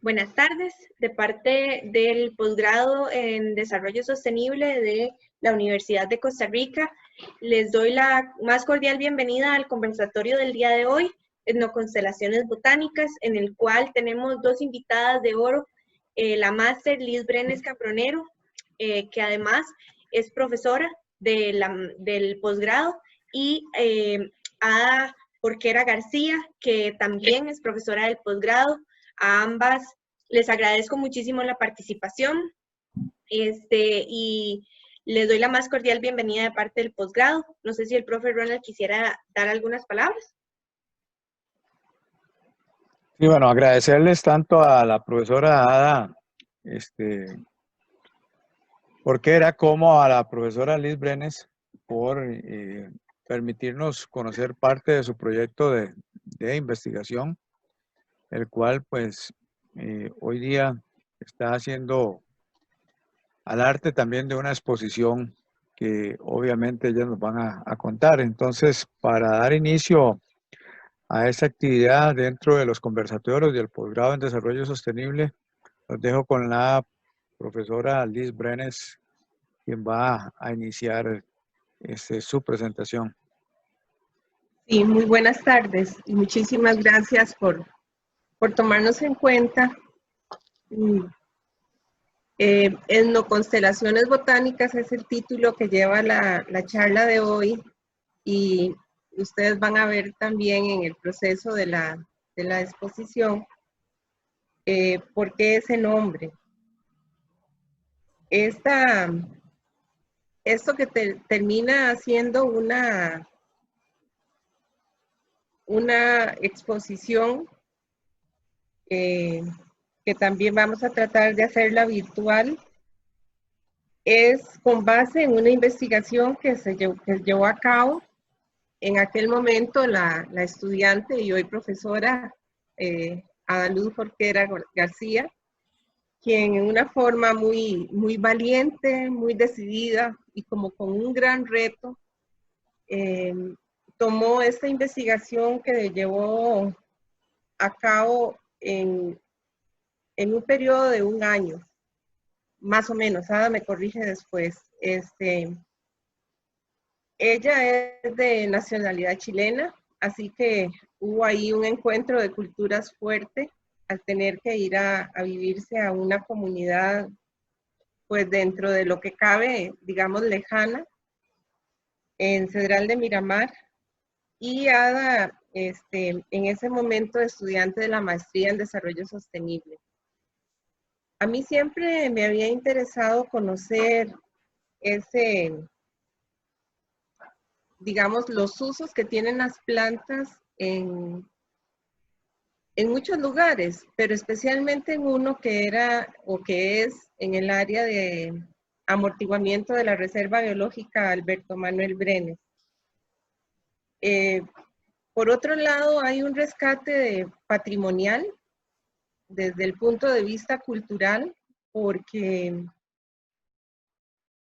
Buenas tardes, de parte del posgrado en Desarrollo Sostenible de la Universidad de Costa Rica, les doy la más cordial bienvenida al conversatorio del día de hoy, Etnoconstelaciones Botánicas, en el cual tenemos dos invitadas de oro, la máster Liz Brenes Cambronero, que además es profesora del posgrado, y Ada Porquera García, que también es profesora del posgrado. A ambas les agradezco muchísimo la participación y les doy la más cordial bienvenida de parte del posgrado. No sé si el profe Ronald quisiera dar algunas palabras. Sí, bueno, agradecerles tanto a la profesora Ada Porquera como a la profesora Liz Brenes por permitirnos conocer parte de su proyecto de investigación, el cual pues hoy día está haciendo al arte también de una exposición que obviamente ellas nos van a contar. Entonces, para dar inicio a esta actividad dentro de los conversatorios del posgrado en Desarrollo Sostenible, los dejo con la profesora Liz Brenes, quien va a iniciar su presentación. Sí, muy buenas tardes y muchísimas gracias por tomarnos en cuenta. Etnoconstelaciones Botánicas es el título que lleva la charla de hoy, y ustedes van a ver también en el proceso de la exposición por qué ese nombre. Esto que termina siendo una exposición que también vamos a tratar de hacerla virtual, es con base en una investigación que llevó a cabo en aquel momento la estudiante y hoy profesora Ada Luz Porquera García, quien en una forma muy valiente, muy decidida y como con un gran reto, tomó esta investigación que llevó a cabo en un periodo de un año, más o menos. Ada me corrige después. Ella es de nacionalidad chilena, así que hubo ahí un encuentro de culturas fuerte al tener que ir a vivirse a una comunidad, pues dentro de lo que cabe, digamos, lejana, en Cedral de Miramar. Y Ada, en ese momento, estudiante de la maestría en Desarrollo Sostenible. A mí siempre me había interesado conocer digamos, los usos que tienen las plantas en muchos lugares, pero especialmente en uno que era o que es en el área de amortiguamiento de la Reserva Biológica Alberto Manuel Brenes. Por otro lado, hay un rescate patrimonial desde el punto de vista cultural, porque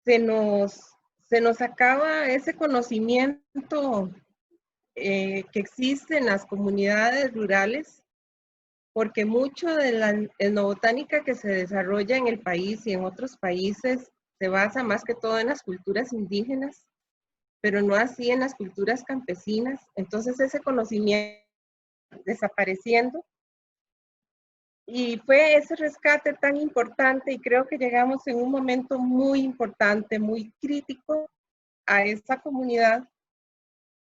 se nos acaba ese conocimiento que existe en las comunidades rurales, porque mucho de la etnobotánica que se desarrolla en el país y en otros países se basa más que todo en las culturas indígenas, pero no así en las culturas campesinas. Entonces ese conocimiento desapareciendo, y fue ese rescate tan importante, y creo que llegamos en un momento muy importante, muy crítico a esta comunidad,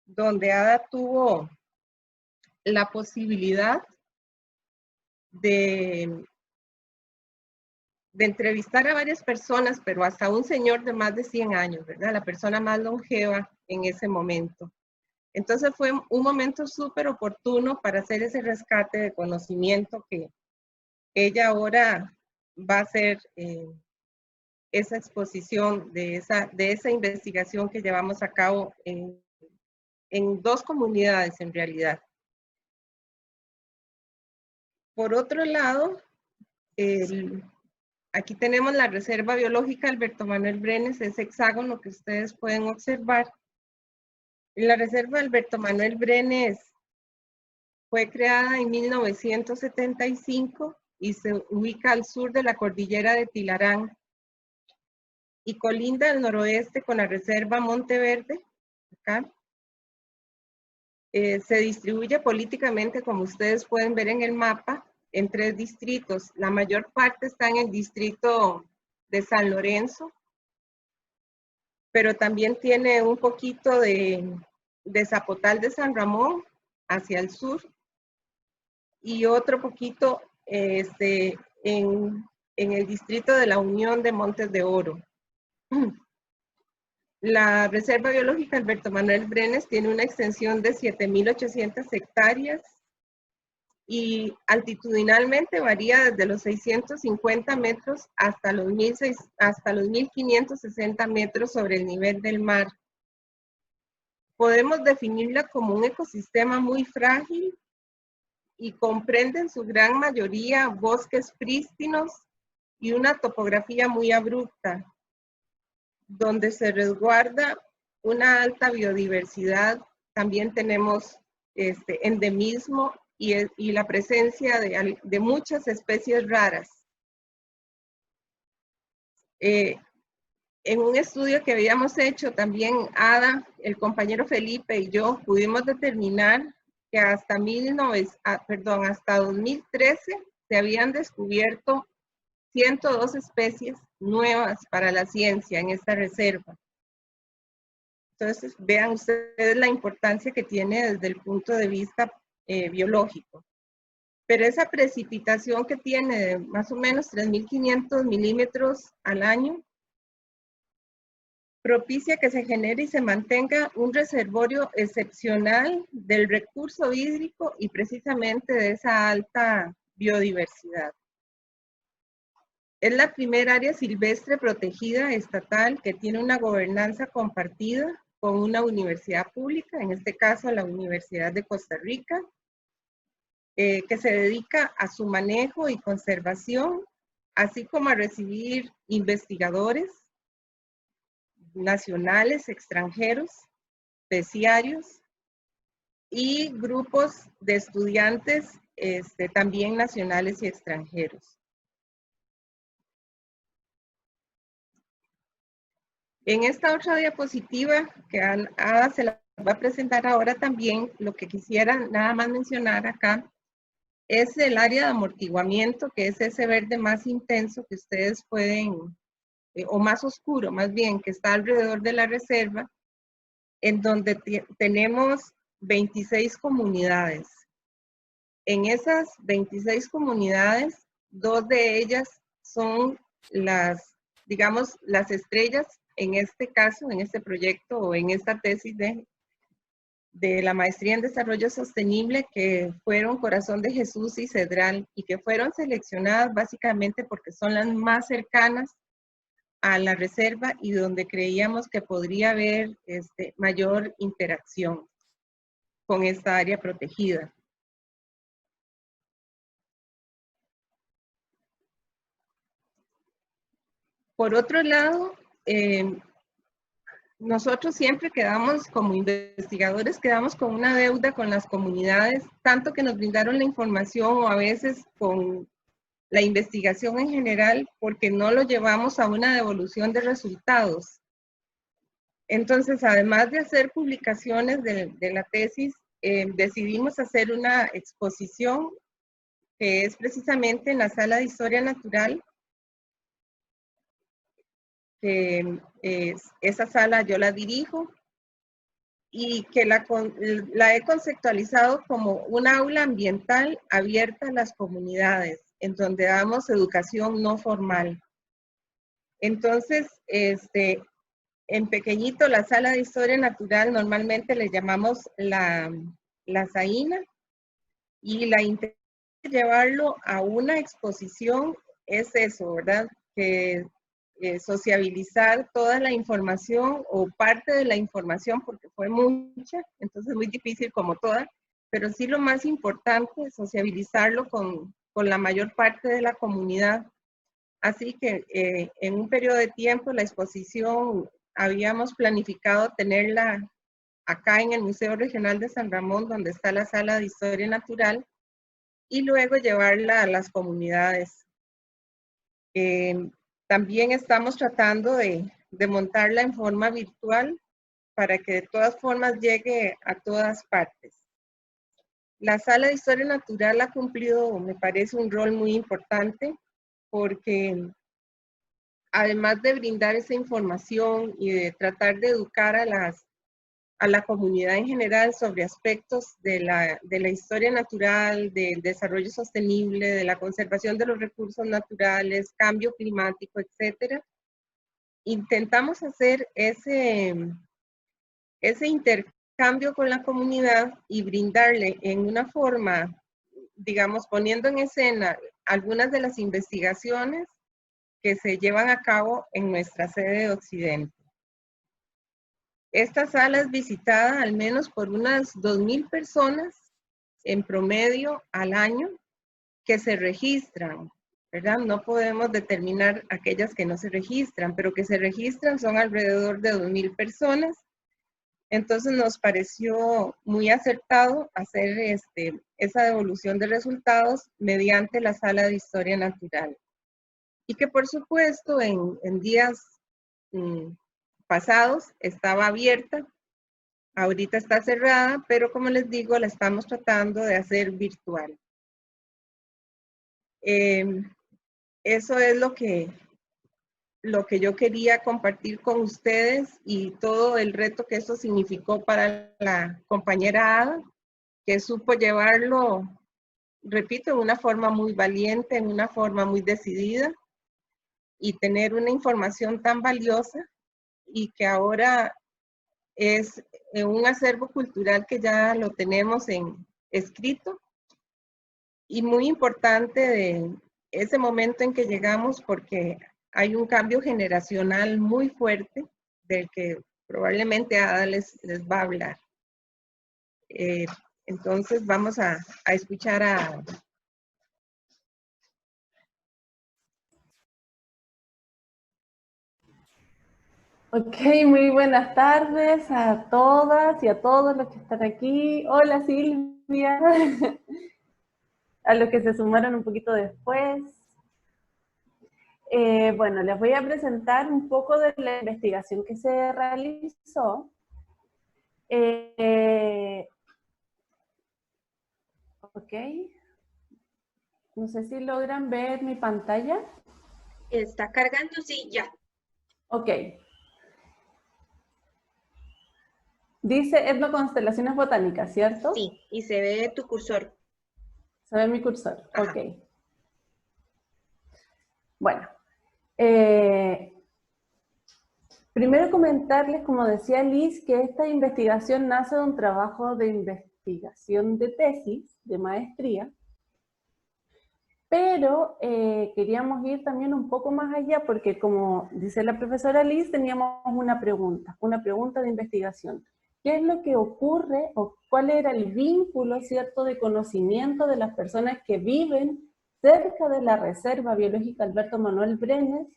donde Ada tuvo la posibilidad de entrevistar a varias personas, pero hasta un señor de más de 100 años, ¿verdad? La persona más longeva en ese momento. Entonces fue un momento súper oportuno para hacer ese rescate de conocimiento que ella ahora va a hacer esa exposición de esa investigación que llevamos a cabo en dos comunidades en realidad. Por otro lado, aquí tenemos la Reserva Biológica Alberto Manuel Brenes, ese hexágono que ustedes pueden observar. La Reserva Alberto Manuel Brenes fue creada en 1975 y se ubica al sur de la cordillera de Tilarán y colinda al noroeste con la reserva Monteverde. Acá. Se distribuye políticamente, como ustedes pueden ver en el mapa, en 3 distritos. La mayor parte está en el distrito de San Lorenzo, pero también tiene un poquito de Zapotal de San Ramón hacia el sur y otro poquito en el distrito de la Unión de Montes de Oro. La Reserva Biológica Alberto Manuel Brenes tiene una extensión de 7.800 hectáreas y altitudinalmente varía desde los 650 metros hasta los 1.560 metros sobre el nivel del mar. Podemos definirla como un ecosistema muy frágil y comprende en su gran mayoría bosques prístinos y una topografía muy abrupta, donde se resguarda una alta biodiversidad. También tenemos endemismo y la presencia de muchas especies raras. En un estudio que habíamos hecho también Ada, el compañero Felipe y yo pudimos determinar que hasta 2013 se habían descubierto 102 especies nuevas para la ciencia en esta reserva. Entonces, vean ustedes la importancia que tiene desde el punto de vista biológico. Pero esa precipitación que tiene de más o menos 3.500 milímetros al año propicia que se genere y se mantenga un reservorio excepcional del recurso hídrico y precisamente de esa alta biodiversidad. Es la primera área silvestre protegida estatal que tiene una gobernanza compartida con una universidad pública, en este caso la Universidad de Costa Rica, que se dedica a su manejo y conservación, así como a recibir investigadores nacionales, extranjeros, terciarios y grupos de estudiantes también nacionales y extranjeros. En esta otra diapositiva que Ada se la va a presentar ahora también, lo que quisiera nada más mencionar acá es el área de amortiguamiento, que es ese verde más intenso que ustedes pueden, o más oscuro más bien, que está alrededor de la reserva, en donde tenemos 26 comunidades. En esas 26 comunidades, 2 de ellas son digamos, las estrellas en este caso, en este proyecto o en esta tesis de la maestría en desarrollo sostenible, que fueron Corazón de Jesús y Cedral, y que fueron seleccionadas básicamente porque son las más cercanas a la reserva y donde creíamos que podría haber mayor interacción con esta área protegida. Por otro lado, nosotros siempre quedamos, como investigadores, quedamos con una deuda con las comunidades, tanto que nos brindaron la información o a veces con la investigación en general, porque no lo llevamos a una devolución de resultados. Entonces, además de hacer publicaciones de la tesis, decidimos hacer una exposición que es precisamente en la Sala de Historia Natural, que esa sala yo la dirijo y que la he conceptualizado como un aula ambiental abierta a las comunidades, en donde damos educación no formal. Entonces, en pequeñito, la Sala de Historia Natural normalmente le llamamos la SAINA, y la intención de llevarlo a una exposición es eso, ¿verdad? Que sociabilizar toda la información o parte de la información, porque fue mucha, entonces muy difícil como toda, pero sí lo más importante es sociabilizarlo con la mayor parte de la comunidad. Así que en un periodo de tiempo la exposición habíamos planificado tenerla acá en el Museo Regional de San Ramón, donde está la Sala de Historia Natural, y luego llevarla a las comunidades. También estamos tratando de montarla en forma virtual para que de todas formas llegue a todas partes. La Sala de Historia Natural ha cumplido, me parece, un rol muy importante porque además de brindar esa información y de tratar de educar a la comunidad en general sobre aspectos de la historia natural, del desarrollo sostenible, de la conservación de los recursos naturales, cambio climático, etc. Intentamos hacer ese intercambio con la comunidad y brindarle en una forma, digamos, poniendo en escena algunas de las investigaciones que se llevan a cabo en nuestra sede de Occidente. Esta sala es visitada al menos por unas 2,000 personas en promedio al año que se registran, ¿verdad? No podemos determinar aquellas que no se registran, pero que se registran son alrededor de 2,000 personas. Entonces nos pareció muy acertado hacer esa devolución de resultados mediante la Sala de Historia Natural. Y que por supuesto en días pasados estaba abierta, ahorita está cerrada, pero como les digo, la estamos tratando de hacer virtual. Eso es lo que yo quería compartir con ustedes y todo el reto que eso significó para la compañera Ada, que supo llevarlo, repito, de una forma muy valiente, en una forma muy decidida, y tener una información tan valiosa y que ahora es un acervo cultural que ya lo tenemos en escrito, y muy importante de ese momento en que llegamos porque hay un cambio generacional muy fuerte del que probablemente Ada les va a hablar. Entonces vamos a escuchar a Ada. Ok, muy buenas tardes a todas y a todos los que están aquí. Hola Silvia, a los que se sumaron un poquito después. Bueno, les voy a presentar un poco de la investigación que se realizó. Ok, no sé si logran ver mi pantalla. Está cargando, sí, ya. Ok. Dice etnoconstelaciones botánicas, ¿cierto? Sí, y se ve tu cursor. Se ve mi cursor, Ajá. ok. Bueno, primero comentarles, como decía Liz, que esta investigación nace de un trabajo de investigación de tesis, de maestría, pero queríamos ir también un poco más allá porque, como dice la profesora Liz, teníamos una pregunta de investigación. ¿Qué es lo que ocurre o cuál era el vínculo, cierto, de conocimiento de las personas que viven cerca de la Reserva Biológica Alberto Manuel Brenes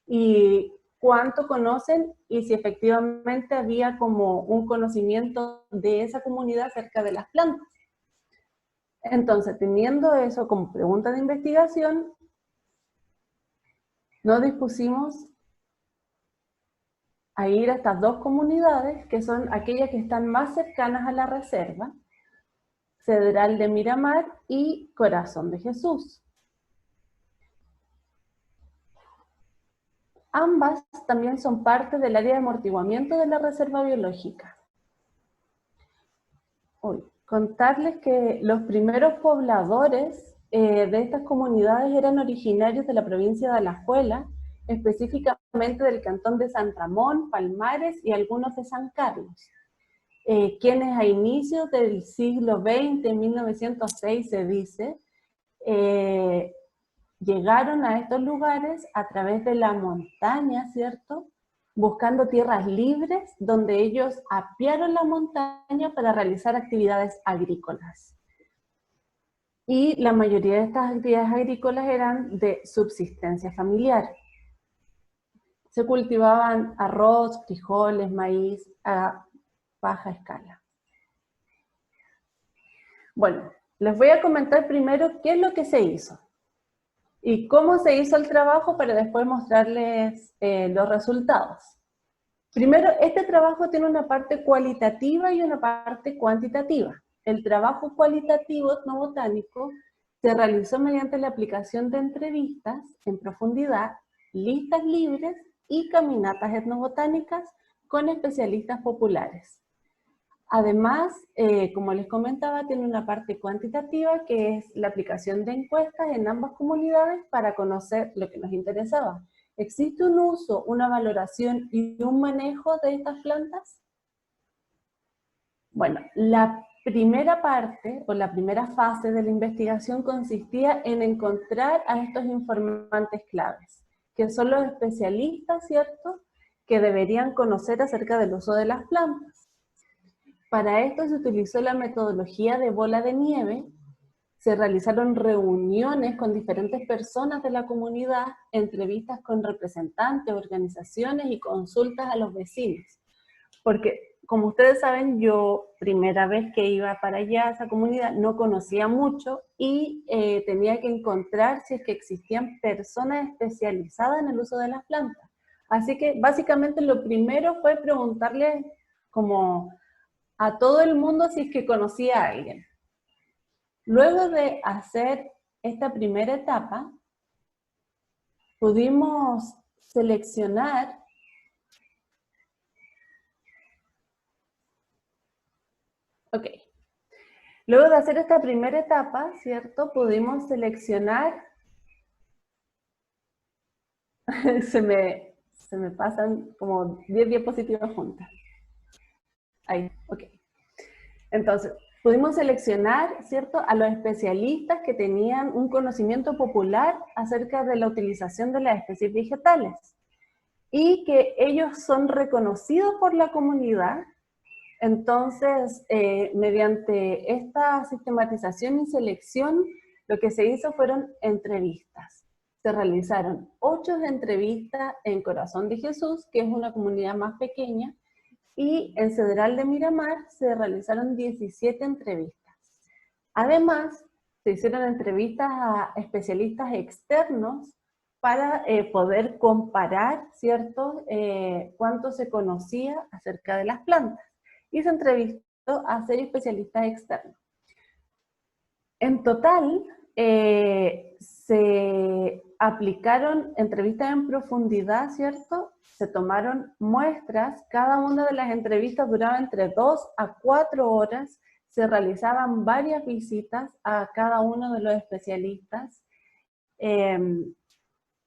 y cuánto conocen y si efectivamente había como un conocimiento de esa comunidad acerca de las plantas? Entonces, teniendo eso como pregunta de investigación, nos dispusimos a ir a estas dos comunidades, que son aquellas que están más cercanas a la reserva, Cedral de Miramar y Corazón de Jesús. Ambas también son parte del área de amortiguamiento de la reserva biológica. Contarles que los primeros pobladores de estas comunidades eran originarios de la provincia de Alajuela, específicamente del cantón de San Ramón, Palmares y algunos de San Carlos, quienes a inicios del siglo XX, en 1906 se dice, llegaron a estos lugares a través de la montaña, ¿cierto?, buscando tierras libres, donde ellos apiaron la montaña para realizar actividades agrícolas. Y la mayoría de estas actividades agrícolas eran de subsistencia familiar. Se cultivaban arroz, frijoles, maíz a baja escala. Bueno, les voy a comentar primero qué es lo que se hizo y cómo se hizo el trabajo para después mostrarles los resultados. Primero, este trabajo tiene una parte cualitativa y una parte cuantitativa. El trabajo cualitativo etnobotánico se realizó mediante la aplicación de entrevistas en profundidad, listas libres y caminatas etnobotánicas con especialistas populares. Además, como les comentaba, tiene una parte cuantitativa que es la aplicación de encuestas en ambas comunidades para conocer lo que nos interesaba. ¿Existe un uso, una valoración y un manejo de estas plantas? Bueno, la primera parte o la primera fase de la investigación consistía en encontrar a estos informantes claves, que son los especialistas, ¿cierto?, que deberían conocer acerca del uso de las plantas. Para esto se utilizó la metodología de bola de nieve, se realizaron reuniones con diferentes personas de la comunidad, entrevistas con representantes, organizaciones y consultas a los vecinos. Porque, como ustedes saben, yo primera vez que iba para allá a esa comunidad no conocía mucho y tenía que encontrar si es que existían personas especializadas en el uso de las plantas. Así que básicamente lo primero fue preguntarle como a todo el mundo si es que conocía a alguien. Luego de hacer esta primera etapa, pudimos seleccionar Luego de hacer esta primera etapa, ¿cierto? Pudimos seleccionar, se me pasan como 10 diapositivas juntas. Ahí, ok. Entonces, pudimos seleccionar, ¿cierto?, a los especialistas que tenían un conocimiento popular acerca de la utilización de las especies vegetales y que ellos son reconocidos por la comunidad. Entonces, mediante esta sistematización y selección, lo que se hizo fueron entrevistas. Se realizaron 8 entrevistas en Corazón de Jesús, que es una comunidad más pequeña, y en Cedral de Miramar se realizaron 17 entrevistas. Además, se hicieron entrevistas a especialistas externos para poder comparar, ¿cierto?, cuánto se conocía acerca de las plantas. Y se entrevistó a 6 especialistas externos. En total, se aplicaron entrevistas en profundidad, ¿cierto? Se tomaron muestras, cada una de las entrevistas duraba entre 2 a 4 horas, se realizaban varias visitas a cada uno de los especialistas,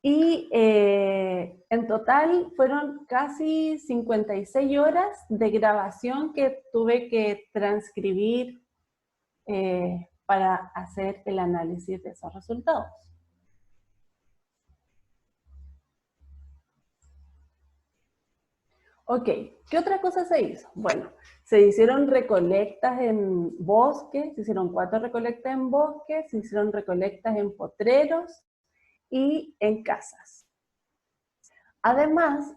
y en total fueron casi 56 horas de grabación que tuve que transcribir para hacer el análisis de esos resultados. Ok, ¿qué otra cosa se hizo? Bueno, se hicieron recolectas en bosques, se hicieron 4 recolectas en bosques, se hicieron recolectas en potreros y en casas. Además,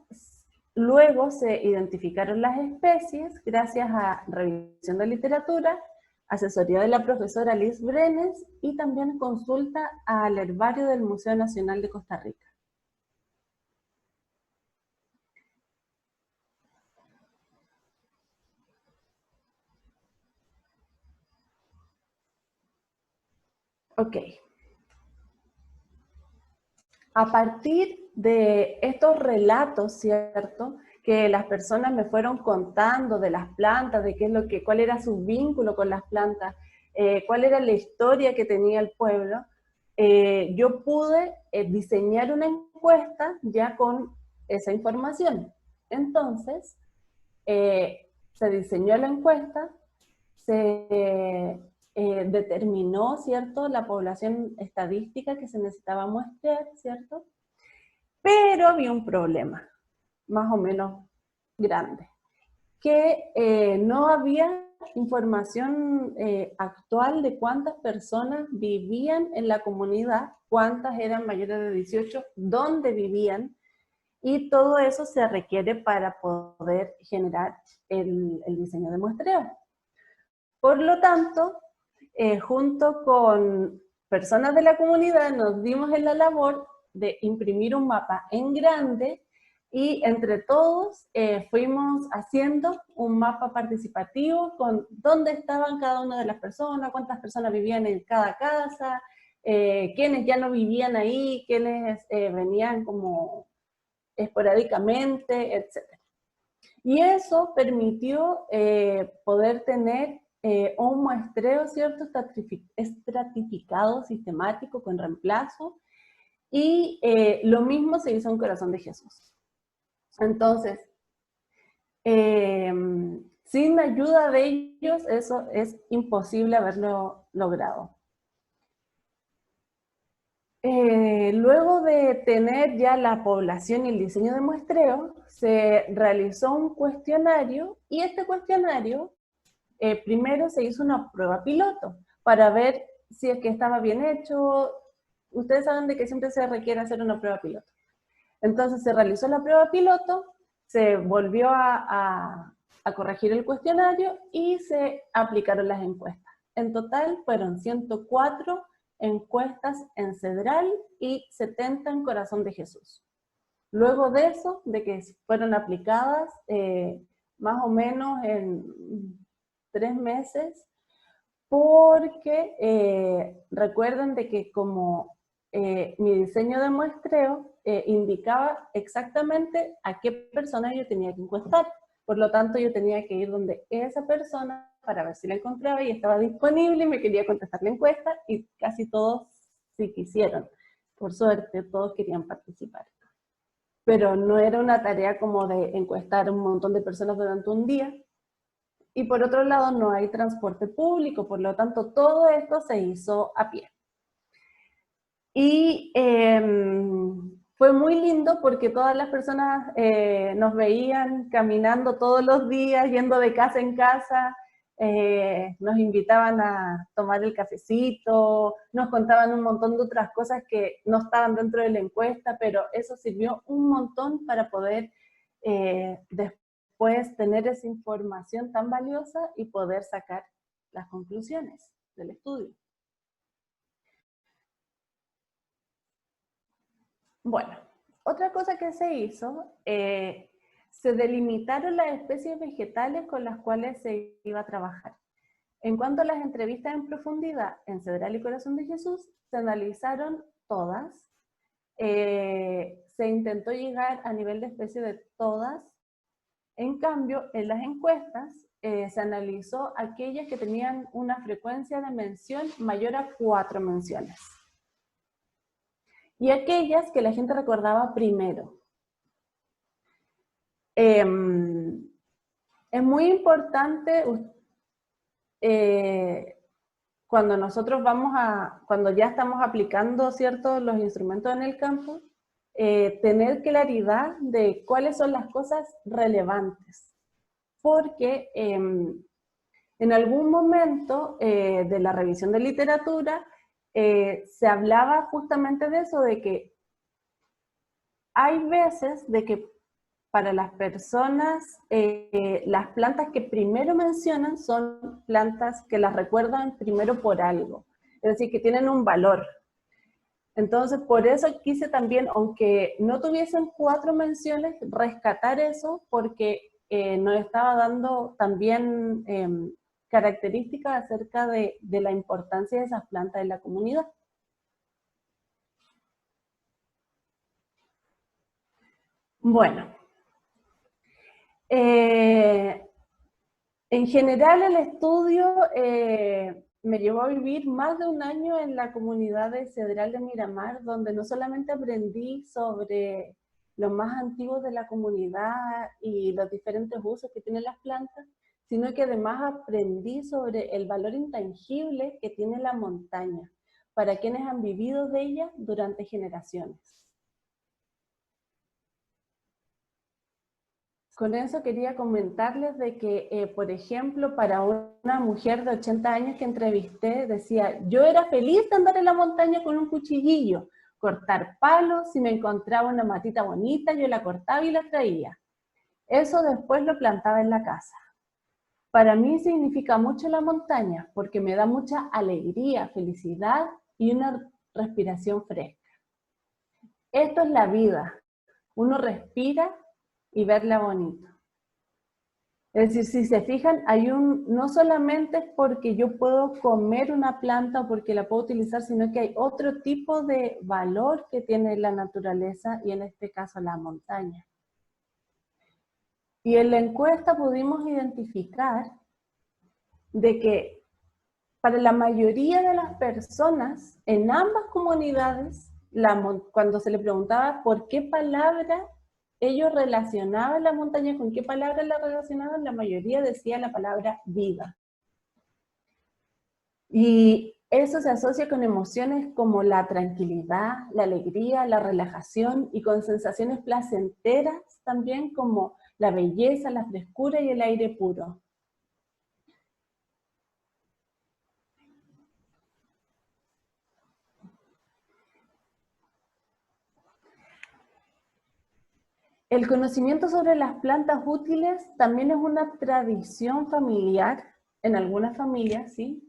luego se identificaron las especies gracias a revisión de literatura, asesoría de la profesora Liz Brenes y también consulta al herbario del Museo Nacional de Costa Rica. Ok. A partir de estos relatos, ¿cierto?, que las personas me fueron contando de las plantas, de cuál era su vínculo con las plantas, cuál era la historia que tenía el pueblo, yo pude diseñar una encuesta ya con esa información. Entonces, se diseñó la encuesta, se determinó, ¿cierto?, la población estadística que se necesitaba muestrear, ¿cierto? Pero había un problema, más o menos grande, que no había información actual de cuántas personas vivían en la comunidad, cuántas eran mayores de 18, dónde vivían, y todo eso se requiere para poder generar el diseño de muestreo. Por lo tanto, junto con personas de la comunidad, nos dimos en la labor de imprimir un mapa en grande y entre todos fuimos haciendo un mapa participativo con dónde estaban cada una de las personas, cuántas personas vivían en cada casa, quiénes ya no vivían ahí, quiénes venían como esporádicamente, etc. Y eso permitió poder tener un muestreo, ¿cierto?, estratificado, sistemático, con reemplazo, y lo mismo se hizo en Corazón de Jesús. Entonces, sin ayuda de ellos, eso es imposible haberlo logrado. Luego de tener ya la población y el diseño de muestreo, se realizó un cuestionario, y este cuestionario, primero se hizo una prueba piloto, para ver si es que estaba bien hecho. Ustedes saben de que siempre se requiere hacer una prueba piloto. Entonces se realizó la prueba piloto, se volvió a corregir el cuestionario y se aplicaron las encuestas. En total fueron 104 encuestas en Cedral y 70 en Corazón de Jesús. Luego de eso, de que fueron aplicadas más o menos en 3 meses, porque recuerden de que como mi diseño de muestreo indicaba exactamente a qué persona yo tenía que encuestar. Por lo tanto, yo tenía que ir donde esa persona para ver si la encontraba y estaba disponible y me quería contestar la encuesta, y casi todos sí quisieron. Por suerte, todos querían participar. Pero no era una tarea como de encuestar a un montón de personas durante un día. Y por otro lado, no hay transporte público, por lo tanto, todo esto se hizo a pie. Y fue muy lindo porque todas las personas nos veían caminando todos los días, yendo de casa en casa, nos invitaban a tomar el cafecito, nos contaban un montón de otras cosas que no estaban dentro de la encuesta, pero eso sirvió un montón para poder después tener esa información tan valiosa y poder sacar las conclusiones del estudio. Bueno, otra cosa que se hizo, se delimitaron las especies vegetales con las cuales se iba a trabajar. En cuanto a las entrevistas en profundidad en Cedral y Corazón de Jesús, se analizaron todas. Se intentó llegar a nivel de especie de todas. En cambio, en las encuestas se analizó aquellas que tenían una frecuencia de mención mayor a 4 menciones. Y aquellas que la gente recordaba primero. Es muy importante cuando nosotros cuando ya estamos aplicando, ¿cierto?, los instrumentos en el campo, tener claridad de cuáles son las cosas relevantes. Porque en algún momento de la revisión de literatura, se hablaba justamente de eso, de que hay veces de que para las personas las plantas que primero mencionan son plantas que las recuerdan primero por algo, es decir, que tienen un valor. Entonces, por eso quise también, aunque no tuviesen 4 menciones, rescatar eso, porque nos estaba dando también características acerca de la importancia de esas plantas en la comunidad. Bueno, en general el estudio me llevó a vivir más de un año en la comunidad de Cedral de Miramar, donde no solamente aprendí sobre los más antiguos de la comunidad y los diferentes usos que tienen las plantas, sino que además aprendí sobre el valor intangible que tiene la montaña para quienes han vivido de ella durante generaciones. Con eso quería comentarles de que, por ejemplo, para una mujer de 80 años que entrevisté, decía, yo era feliz de andar en la montaña con un cuchillillo, cortar palos, si me encontraba una matita bonita, yo la cortaba y la traía. Eso después lo plantaba en la casa. Para mí significa mucho la montaña, porque me da mucha alegría, felicidad y una respiración fresca. Esto es la vida. Uno respira y verla bonito. Es decir, si se fijan, no solamente es porque yo puedo comer una planta o porque la puedo utilizar, sino que hay otro tipo de valor que tiene la naturaleza y en este caso la montaña. Y en la encuesta pudimos identificar de que para la mayoría de las personas en ambas comunidades, cuando se le preguntaba por qué palabra ellos relacionaban la montaña, con qué palabra la relacionaban, la mayoría decía la palabra vida. Y eso se asocia con emociones como la tranquilidad, la alegría, la relajación y con sensaciones placenteras también como la belleza, la frescura y el aire puro. El conocimiento sobre las plantas útiles también es una tradición familiar, en algunas familias, ¿sí?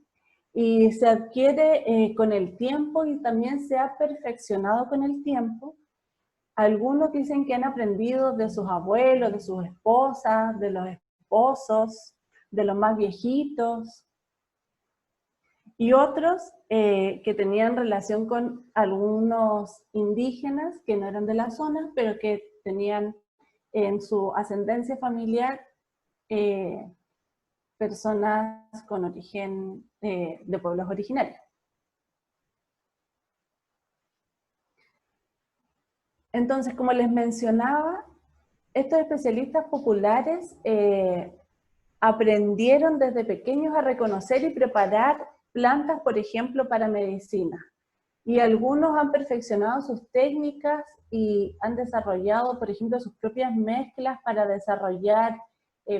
Y se adquiere con el tiempo y también se ha perfeccionado con el tiempo. Algunos dicen que han aprendido de sus abuelos, de sus esposas, de los esposos, de los más viejitos. Y otros que tenían relación con algunos indígenas que no eran de la zona, pero que tenían en su ascendencia familiar personas con origen de pueblos originarios. Entonces, como les mencionaba, estos especialistas populares aprendieron desde pequeños a reconocer y preparar plantas, por ejemplo, para medicina. Y algunos han perfeccionado sus técnicas y han desarrollado, por ejemplo, sus propias mezclas para desarrollar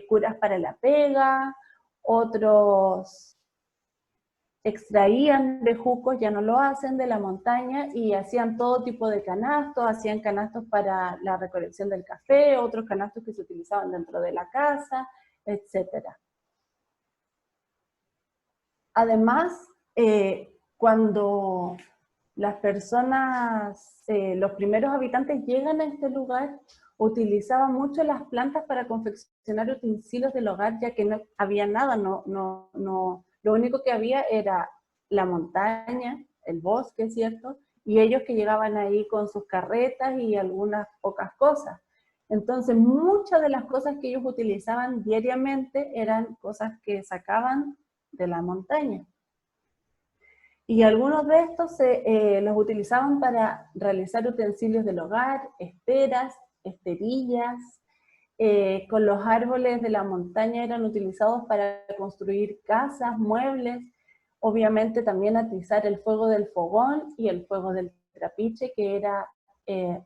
curas para la pega. Otros extraían de jucos, ya no lo hacen, de la montaña y hacían todo tipo de canastos, hacían canastos para la recolección del café, otros canastos que se utilizaban dentro de la casa, etc. Además, cuando las personas, los primeros habitantes llegan a este lugar, utilizaban mucho las plantas para confeccionar utensilios del hogar, ya que no había nada, lo único que había era la montaña, el bosque, ¿cierto? Y ellos que llegaban ahí con sus carretas y algunas pocas cosas. Entonces, muchas de las cosas que ellos utilizaban diariamente eran cosas que sacaban de la montaña. Y algunos de estos los utilizaban para realizar utensilios del hogar, esteras, esterillas. Con los árboles de la montaña eran utilizados para construir casas, muebles, obviamente también atizar el fuego del fogón y el fuego del trapiche, que era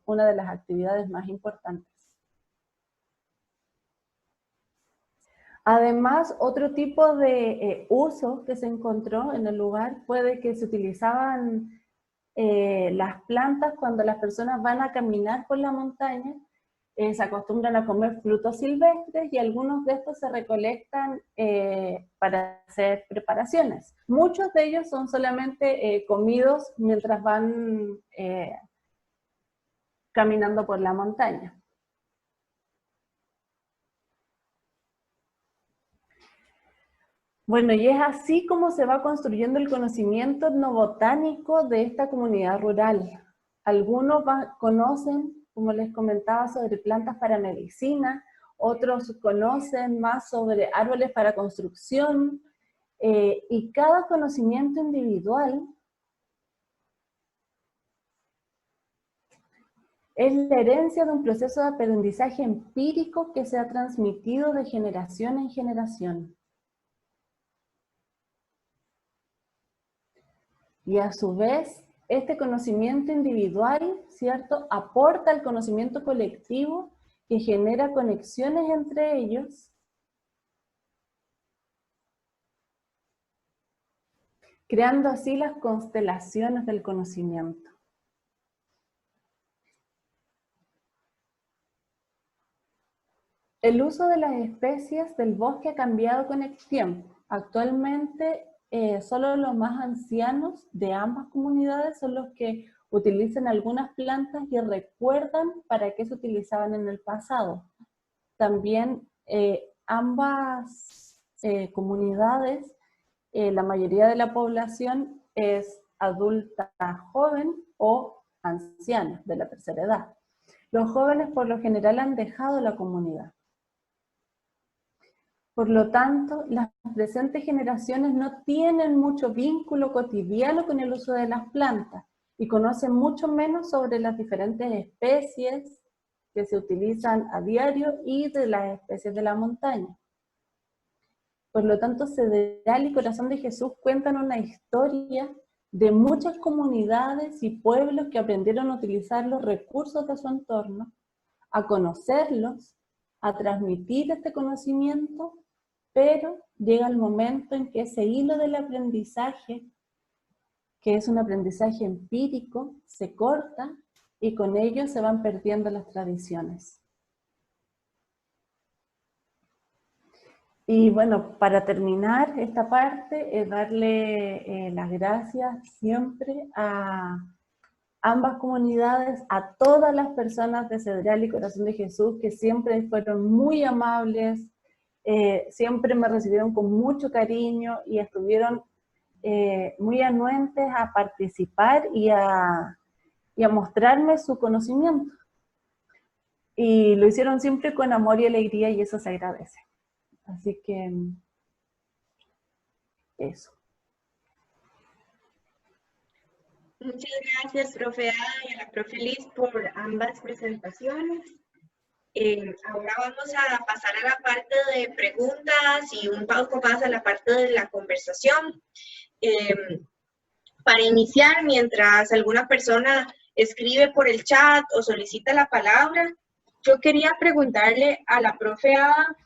una de las actividades más importantes. Además, otro tipo de uso que se encontró en el lugar fue de que se utilizaban las plantas cuando las personas van a caminar por la montaña, se acostumbran a comer frutos silvestres y algunos de estos se recolectan para hacer preparaciones. Muchos de ellos son solamente comidos mientras van caminando por la montaña. Bueno, y es así como se va construyendo el conocimiento etnobotánico de esta comunidad rural. Algunos conocen, como les comentaba, sobre plantas para medicina, otros conocen más sobre árboles para construcción, y cada conocimiento individual es la herencia de un proceso de aprendizaje empírico que se ha transmitido de generación en generación. Y a su vez, este conocimiento individual, ¿cierto?, aporta al conocimiento colectivo que genera conexiones entre ellos, creando así las constelaciones del conocimiento. El uso de las especies del bosque ha cambiado con el tiempo. Actualmente, solo los más ancianos de ambas comunidades son los que utilizan algunas plantas y recuerdan para qué se utilizaban en el pasado. También ambas comunidades, la mayoría de la población es adulta joven o anciana de la tercera edad. Los jóvenes por lo general han dejado la comunidad. Por lo tanto, las presentes generaciones no tienen mucho vínculo cotidiano con el uso de las plantas y conocen mucho menos sobre las diferentes especies que se utilizan a diario y de las especies de la montaña. Por lo tanto, Cedral y Corazón de Jesús cuentan una historia de muchas comunidades y pueblos que aprendieron a utilizar los recursos de su entorno, a conocerlos, a transmitir este conocimiento, pero llega el momento en que ese hilo del aprendizaje, que es un aprendizaje empírico, se corta y con ello se van perdiendo las tradiciones. Y bueno, para terminar esta parte, darle las gracias siempre a ambas comunidades, a todas las personas de Cedral y Corazón de Jesús, que siempre fueron muy amables, siempre me recibieron con mucho cariño y estuvieron muy anuentes a participar y a mostrarme su conocimiento. Y lo hicieron siempre con amor y alegría y eso se agradece. Así que eso. Muchas gracias, profe Ada, y a la profe Liz por ambas presentaciones. Ahora vamos a pasar a la parte de preguntas y un poco más a la parte de la conversación. Para iniciar, mientras alguna persona escribe por el chat o solicita la palabra, yo quería preguntarle a la profe Ada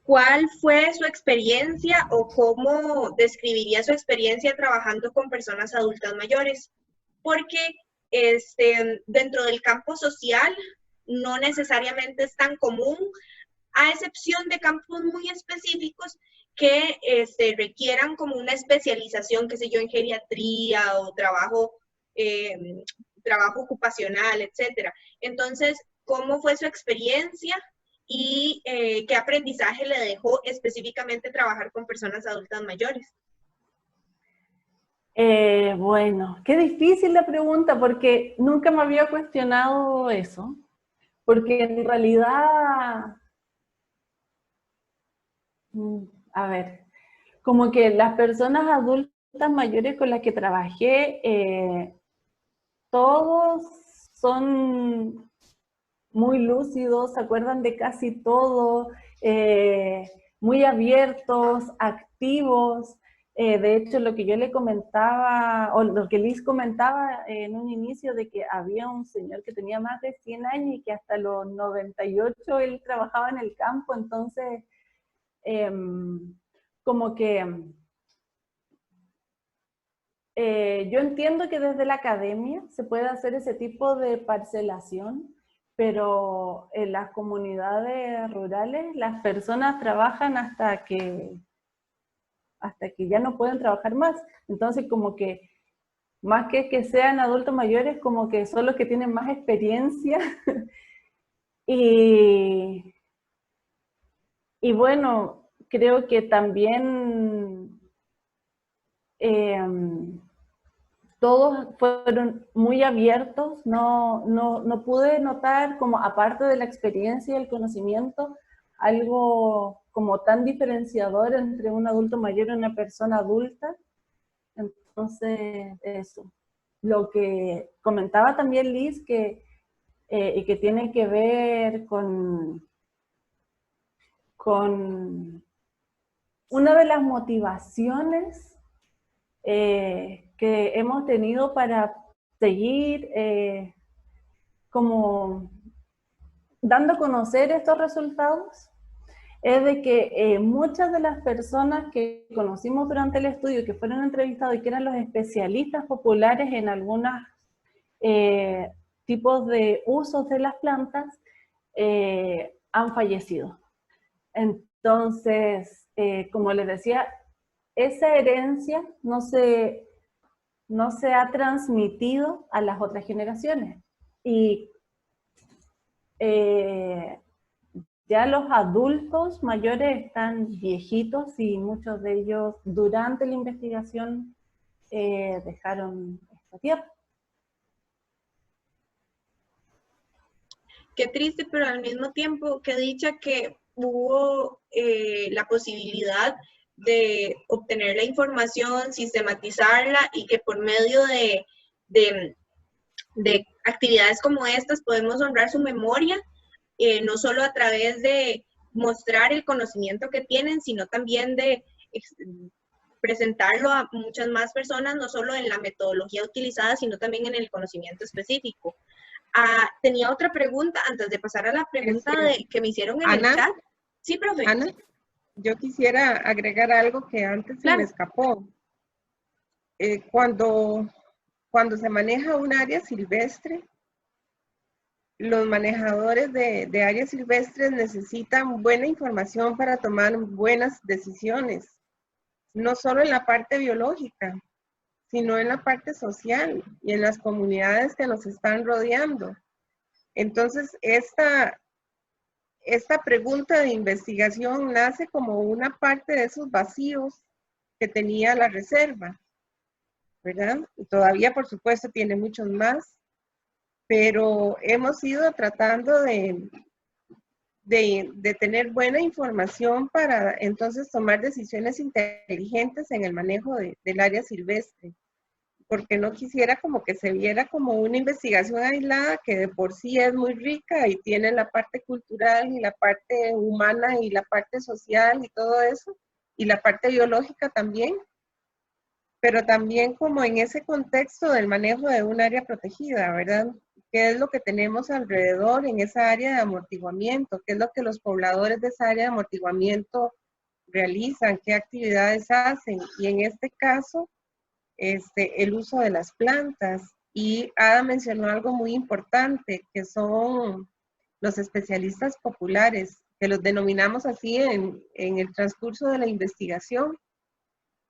¿cuál fue su experiencia o cómo describiría su experiencia trabajando con personas adultas mayores? Porque dentro del campo social no necesariamente es tan común, a excepción de campos muy específicos que requieran como una especialización, qué sé yo, en geriatría o trabajo ocupacional, etcétera. Entonces, ¿cómo fue su experiencia? Y qué aprendizaje le dejó específicamente trabajar con personas adultas mayores. Bueno, qué difícil la pregunta porque nunca me había cuestionado eso, porque en realidad, a ver, como que las personas adultas mayores con las que trabajé, todos son muy lúcidos, se acuerdan de casi todo, muy abiertos, activos. De hecho, lo que yo le comentaba, o lo que Liz comentaba en un inicio, de que había un señor que tenía más de 100 años y que hasta los 98 él trabajaba en el campo, entonces, como que yo entiendo que desde la academia se puede hacer ese tipo de parcelación, pero en las comunidades rurales las personas trabajan hasta que ya no pueden trabajar más. Entonces como que más que sean adultos mayores, como que son los que tienen más experiencia. y bueno, creo que también todos fueron muy abiertos, no pude notar como aparte de la experiencia y el conocimiento, algo como tan diferenciador entre un adulto mayor y una persona adulta. Entonces, eso. Lo que comentaba también Liz, y que tiene que ver con una de las motivaciones que hemos tenido para seguir como dando a conocer estos resultados, es de que muchas de las personas que conocimos durante el estudio, que fueron entrevistados y que eran los especialistas populares en algunos tipos de usos de las plantas, han fallecido. Entonces, como les decía, esa herencia no se ha transmitido a las otras generaciones. Y ya los adultos mayores están viejitos y muchos de ellos durante la investigación dejaron esta tierra. Qué triste, pero al mismo tiempo, qué dicha que hubo la posibilidad de obtener la información, sistematizarla y que por medio de actividades como estas podemos honrar su memoria, no solo a través de mostrar el conocimiento que tienen, sino también de presentarlo a muchas más personas, no solo en la metodología utilizada, sino también en el conocimiento específico. Tenía otra pregunta antes de pasar a la pregunta que me hicieron en Ana, el chat. Sí, profe. Ana, yo quisiera agregar algo que antes se me escapó. Cuando se maneja un área silvestre, los manejadores de áreas silvestres necesitan buena información para tomar buenas decisiones, no solo en la parte biológica, sino en la parte social y en las comunidades que nos están rodeando. Entonces, esta pregunta de investigación nace como una parte de esos vacíos que tenía la reserva, ¿verdad? Y todavía, por supuesto, tiene muchos más, pero hemos ido tratando de tener buena información para entonces tomar decisiones inteligentes en el manejo del área silvestre, porque no quisiera como que se viera como una investigación aislada que de por sí es muy rica y tiene la parte cultural y la parte humana y la parte social y todo eso, y la parte biológica también, pero también como en ese contexto del manejo de un área protegida, ¿verdad? ¿Qué es lo que tenemos alrededor en esa área de amortiguamiento? ¿Qué es lo que los pobladores de esa área de amortiguamiento realizan? ¿Qué actividades hacen? Y en este caso, el uso de las plantas. Y Ada mencionó algo muy importante, que son los especialistas populares, que los denominamos así en el transcurso de la investigación.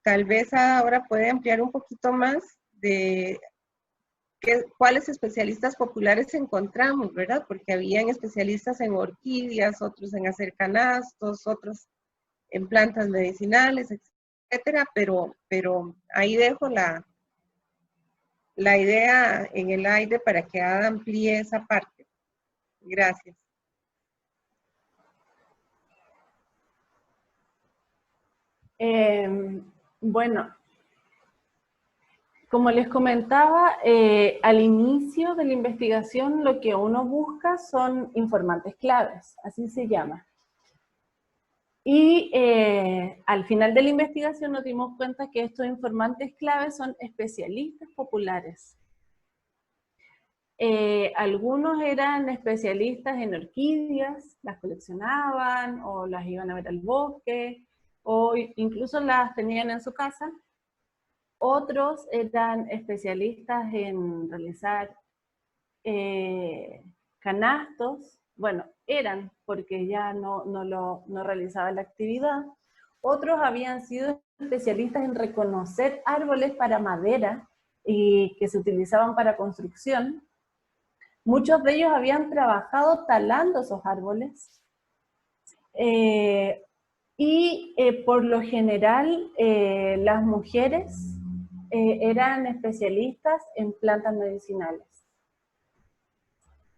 Tal vez Ada ahora puede ampliar un poquito más de cuáles especialistas populares encontramos, ¿verdad? Porque habían especialistas en orquídeas, otros en hacer canastos, otros en plantas medicinales, etcétera, pero ahí dejo la idea en el aire para que Ada amplíe esa parte. Gracias. Bueno, como les comentaba, al inicio de la investigación lo que uno busca son informantes claves, así se llama. Y al final de la investigación nos dimos cuenta que estos informantes claves son especialistas populares. Algunos eran especialistas en orquídeas, las coleccionaban o las iban a ver al bosque, o incluso las tenían en su casa. Otros eran especialistas en realizar canastos, bueno, eran porque ya no realizaban la actividad. Otros habían sido especialistas en reconocer árboles para madera y que se utilizaban para construcción. Muchos de ellos habían trabajado talando esos árboles. Por lo general, las mujeres eran especialistas en plantas medicinales.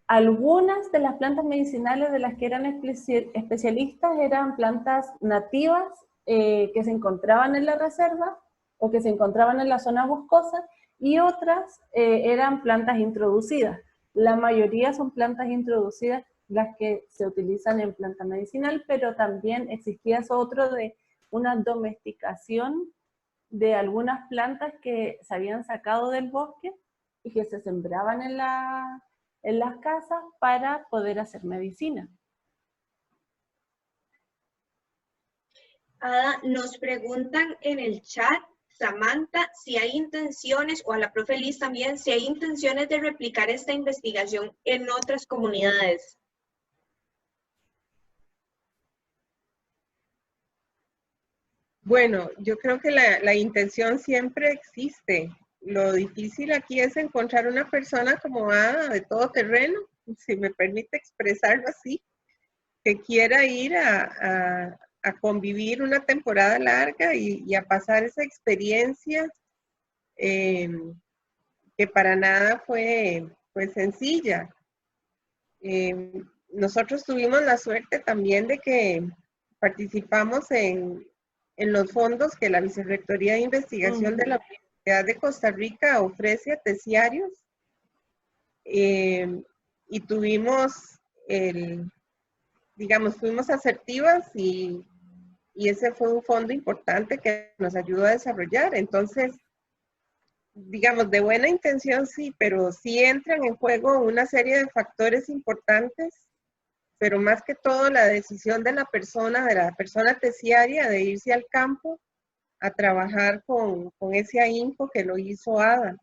Algunas de las plantas medicinales de las que eran especialistas eran plantas nativas que se encontraban en la reserva o que se encontraban en la zona boscosa, y otras eran plantas introducidas. La mayoría son plantas introducidas las que se utilizan en planta medicinal, pero también existía eso otro de una domesticación de algunas plantas que se habían sacado del bosque y que se sembraban en las casas para poder hacer medicina. Ada, nos preguntan en el chat, Samantha, si hay intenciones, o a la profe Liz también, si hay intenciones de replicar esta investigación en otras comunidades. Bueno, yo creo que la intención siempre existe. Lo difícil aquí es encontrar una persona como Ada de todo terreno, si me permite expresarlo así, que quiera ir a convivir una temporada larga y a pasar esa experiencia que para nada fue sencilla. Nosotros tuvimos la suerte también de que participamos en los fondos que la Vicerrectoría de Investigación de la Universidad de Costa Rica ofrece a terciarios, y tuvimos digamos, fuimos asertivas y ese fue un fondo importante que nos ayudó a desarrollar. Entonces, digamos, de buena intención sí, pero sí entran en juego una serie de factores importantes, pero más que todo la decisión de la persona terciaria de irse al campo a trabajar con ese ahínco que lo hizo Ada.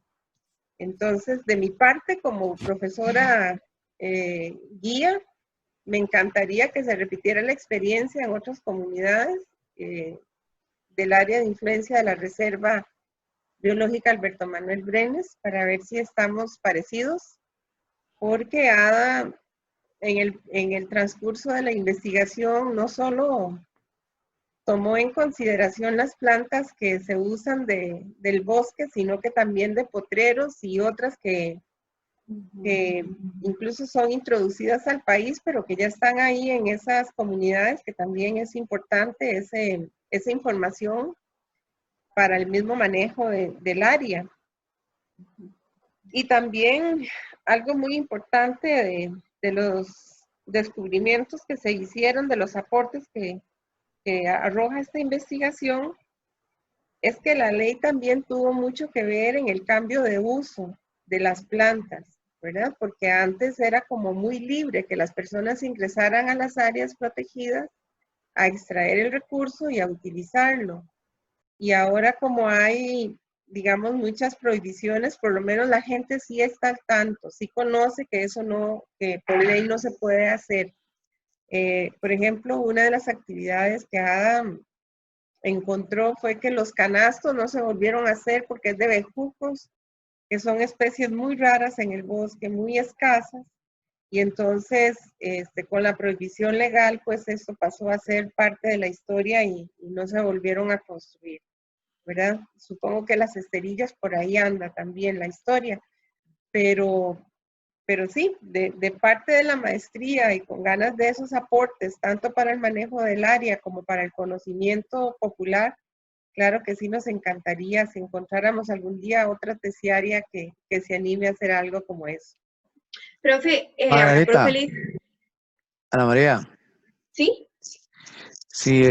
Entonces, de mi parte, como profesora guía, me encantaría que se repitiera la experiencia en otras comunidades del área de influencia de la Reserva Biológica Alberto Manuel Brenes para ver si estamos parecidos, porque Ada en el transcurso de la investigación no solo tomó en consideración las plantas que se usan del bosque, sino que también de potreros y otras que incluso son introducidas al país, pero que ya están ahí en esas comunidades, que también es importante esa información para el mismo manejo del área. Y también algo muy importante de los descubrimientos que se hicieron, de los aportes que arroja esta investigación, es que la ley también tuvo mucho que ver en el cambio de uso de las plantas, ¿verdad? Porque antes era como muy libre que las personas ingresaran a las áreas protegidas a extraer el recurso y a utilizarlo. Y ahora como hay, digamos, muchas prohibiciones, por lo menos la gente sí está al tanto, sí conoce que eso no, que por ley no se puede hacer. Por ejemplo, una de las actividades que Adam encontró fue que los canastos no se volvieron a hacer porque es de bejucos, que son especies muy raras en el bosque, muy escasas, y entonces con la prohibición legal, pues esto pasó a ser parte de la historia y no se volvieron a construir, ¿verdad? Supongo que las esterillas por ahí anda también la historia, pero sí, de parte de la maestría y con ganas de esos aportes, tanto para el manejo del área como para el conocimiento popular, claro que sí nos encantaría si encontráramos algún día otra terciaria que se anime a hacer algo como eso. Profe, Margarita, profe Liz, Ana María, ¿sí? sí,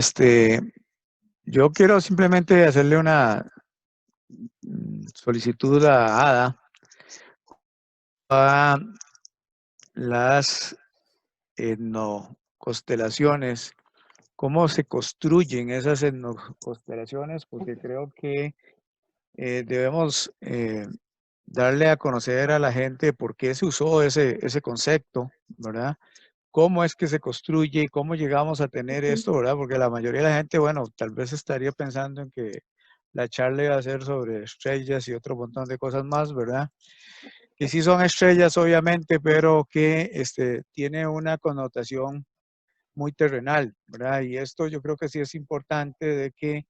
yo quiero simplemente hacerle una solicitud a Ada a las etnoconstelaciones, cómo se construyen esas etnoconstelaciones, porque creo que debemos darle a conocer a la gente por qué se usó ese concepto, ¿verdad? Cómo es que se construye y cómo llegamos a tener esto, ¿verdad? Porque la mayoría de la gente, bueno, tal vez estaría pensando en que la charla iba a ser sobre estrellas y otro montón de cosas más, ¿verdad? Que sí son estrellas, obviamente, pero que tiene una connotación muy terrenal, ¿verdad? Y esto yo creo que sí es importante de que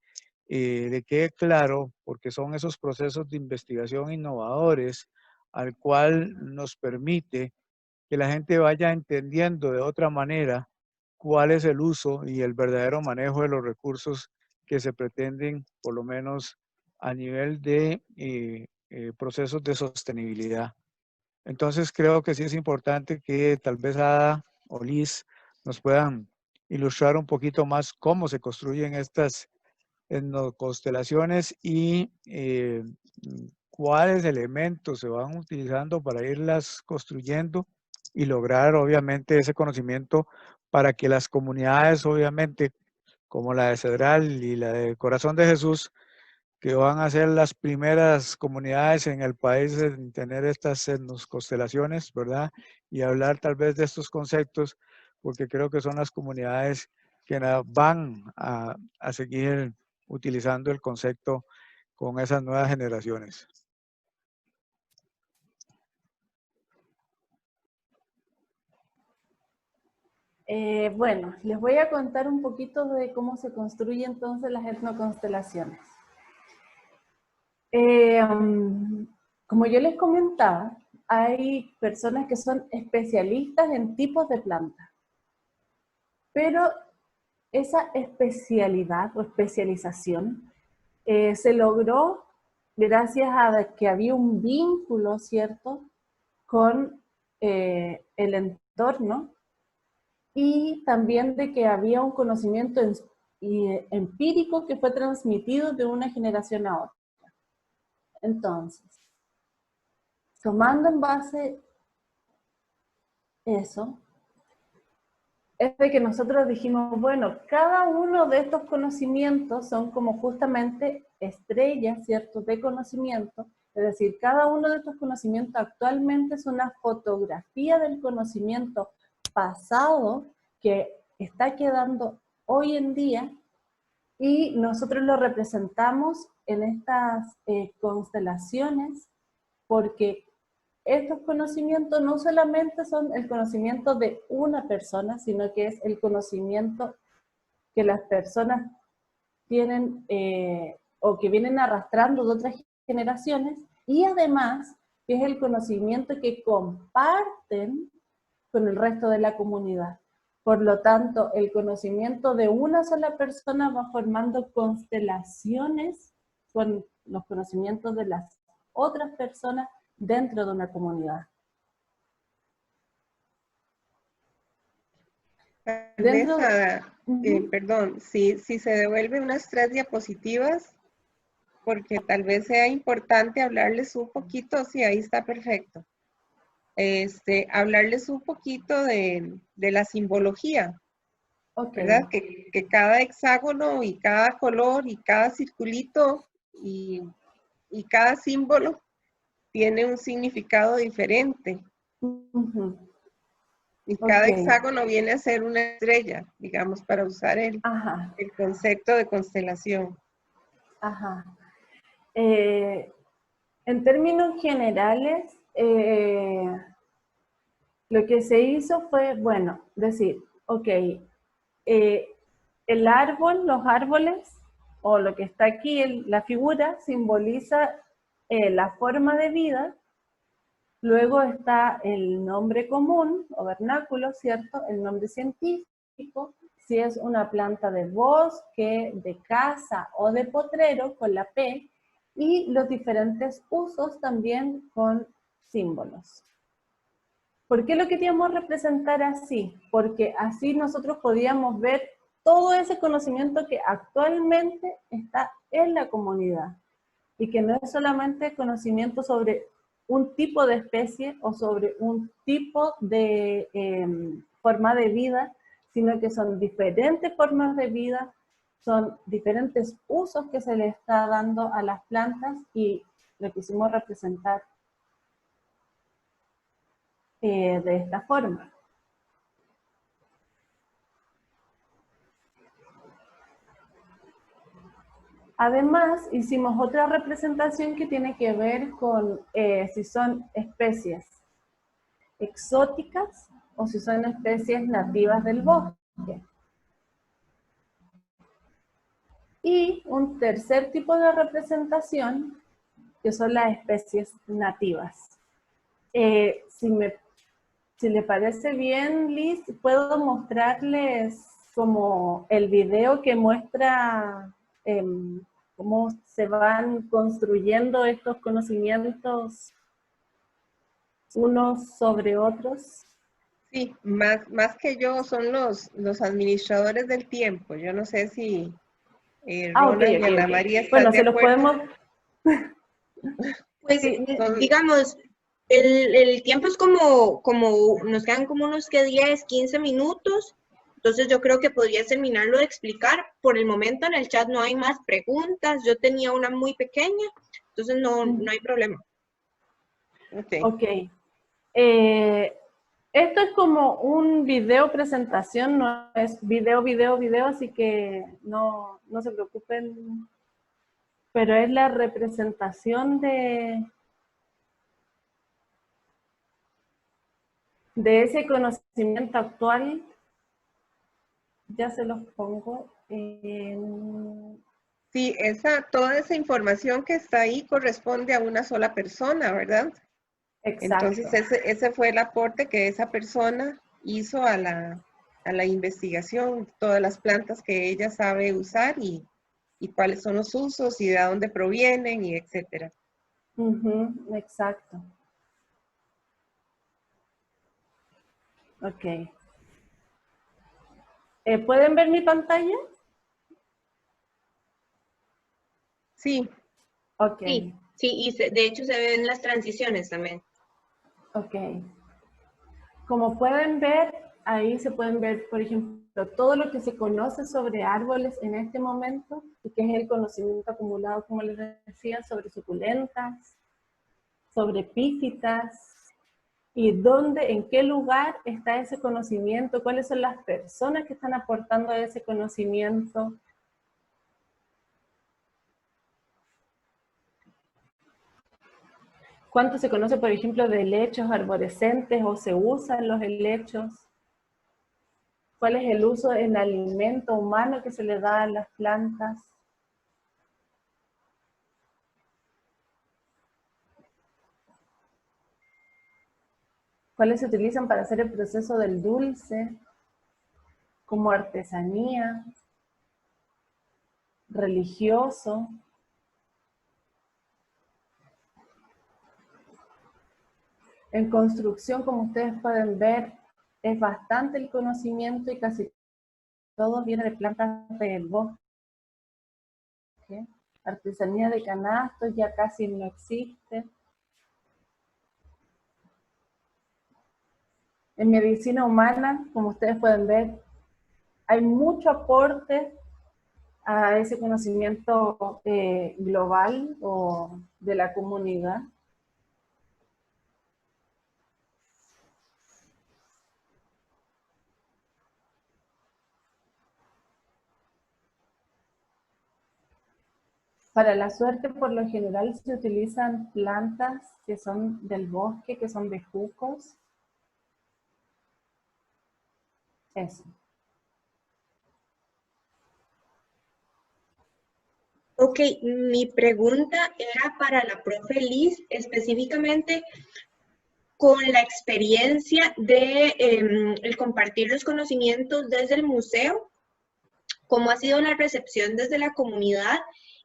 le quede claro, porque son esos procesos de investigación innovadores al cual nos permite que la gente vaya entendiendo de otra manera cuál es el uso y el verdadero manejo de los recursos que se pretenden, por lo menos a nivel de procesos de sostenibilidad. Entonces creo que sí es importante que tal vez Ada o Liz nos puedan ilustrar un poquito más cómo se construyen estas constelaciones y cuáles elementos se van utilizando para irlas construyendo y lograr obviamente ese conocimiento para que las comunidades obviamente como la de Cedral y la de Corazón de Jesús, que van a ser las primeras comunidades en el país en tener estas constelaciones, ¿verdad? Y hablar tal vez de estos conceptos, porque creo que son las comunidades que van a seguir utilizando el concepto con esas nuevas generaciones. Bueno, les voy a contar un poquito de cómo se construyen entonces las etnoconstelaciones. Como yo les comentaba, hay personas que son especialistas en tipos de plantas, pero esa especialidad o especialización se logró gracias a que había un vínculo, ¿cierto?, con el entorno, y también de que había un conocimiento empírico que fue transmitido de una generación a otra. Entonces, tomando en base eso, es de que nosotros dijimos, bueno, cada uno de estos conocimientos son como justamente estrellas, ¿cierto?, de conocimiento. Es decir, cada uno de estos conocimientos actualmente es una fotografía del conocimiento pasado que está quedando hoy en día, y nosotros lo representamos en estas constelaciones, porque estos conocimientos no solamente son el conocimiento de una persona, sino que es el conocimiento que las personas tienen o que vienen arrastrando de otras generaciones, y además que es el conocimiento que comparten con el resto de la comunidad. Por lo tanto, el conocimiento de una sola persona va formando constelaciones con los conocimientos de las otras personas dentro de una comunidad. Perdón, si se devuelve unas 3 diapositivas, porque tal vez sea importante hablarles un poquito, sí, ahí está perfecto. Hablarles un poquito de la simbología, okay, ¿verdad? Que cada hexágono y cada color y cada circulito y cada símbolo tiene un significado diferente. Y cada hexágono viene a ser una estrella, digamos, para usar el concepto de constelación. Ajá. En términos generales, lo que se hizo fue, bueno, decir, ok, el árbol, los árboles, o lo que está aquí, la figura, simboliza la forma de vida. Luego está el nombre común o vernáculo, ¿cierto? El nombre científico, si es una planta de bosque, de casa o de potrero, con la P, y los diferentes usos también con símbolos. ¿Por qué lo queríamos representar así? Porque así nosotros podíamos ver todo ese conocimiento que actualmente está en la comunidad, y que no es solamente conocimiento sobre un tipo de especie o sobre un tipo de forma de vida, sino que son diferentes formas de vida, son diferentes usos que se le está dando a las plantas, y lo quisimos representar de esta forma. Además, hicimos otra representación que tiene que ver con si son especies exóticas o si son especies nativas del bosque. Y un tercer tipo de representación, que son las especies nativas. Si le parece bien, Liz, puedo mostrarles como el video que muestra cómo se van construyendo estos conocimientos unos sobre otros. Sí, más que yo son los administradores del tiempo. Yo no sé si Ronald y Ana María están de acuerdo. Pues digamos, el tiempo es como nos quedan como unos 10, 15 minutos. Entonces yo creo que podrías terminarlo de explicar. Por el momento en el chat no hay más preguntas. Yo tenía una muy pequeña, entonces no hay problema. Ok. Esto es como un video presentación, no es video, así que no se preocupen, pero es la representación de ese conocimiento actual. Ya se los pongo en... Sí, toda esa información que está ahí corresponde a una sola persona, ¿verdad? Exacto. Entonces ese fue el aporte que esa persona hizo a la investigación, todas las plantas que ella sabe usar y cuáles son los usos y de dónde provienen y etcétera. Exacto. Ok. ¿Pueden ver mi pantalla? Sí. Ok. Sí, sí, y de hecho se ven las transiciones también. Ok. Como pueden ver, ahí se pueden ver, por ejemplo, todo lo que se conoce sobre árboles en este momento, y que es el conocimiento acumulado, como les decía, sobre suculentas, sobre epífitas, y dónde, en qué lugar está ese conocimiento, cuáles son las personas que están aportando a ese conocimiento. ¿Cuánto se conoce, por ejemplo, de helechos arborescentes o se usan los helechos? ¿Cuál es el uso en alimento humano que se le da a las plantas? ¿Cuáles se utilizan para hacer el proceso del dulce? Como artesanía, religioso. En construcción, como ustedes pueden ver, es bastante el conocimiento y casi todo viene de plantas del bosque. Artesanía de canastos ya casi no existe. En medicina humana, como ustedes pueden ver, hay mucho aporte a ese conocimiento global o de la comunidad. Para la suerte, por lo general, se utilizan plantas que son del bosque, que son bejucos. Eso. Ok, mi pregunta era para la profe Liz, específicamente con la experiencia de el compartir los conocimientos desde el museo, cómo ha sido la recepción desde la comunidad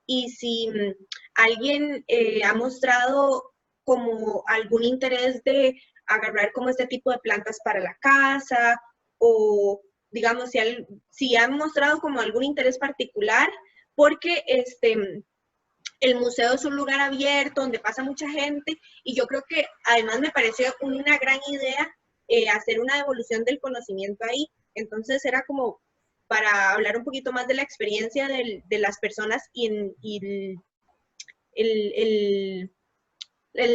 y si alguien ha mostrado como algún interés de agarrar como este tipo de plantas para la casa o digamos si han mostrado como algún interés particular porque el museo es un lugar abierto donde pasa mucha gente y yo creo que además me pareció una gran idea hacer una devolución del conocimiento ahí. Entonces era como para hablar un poquito más de la experiencia de las personas y el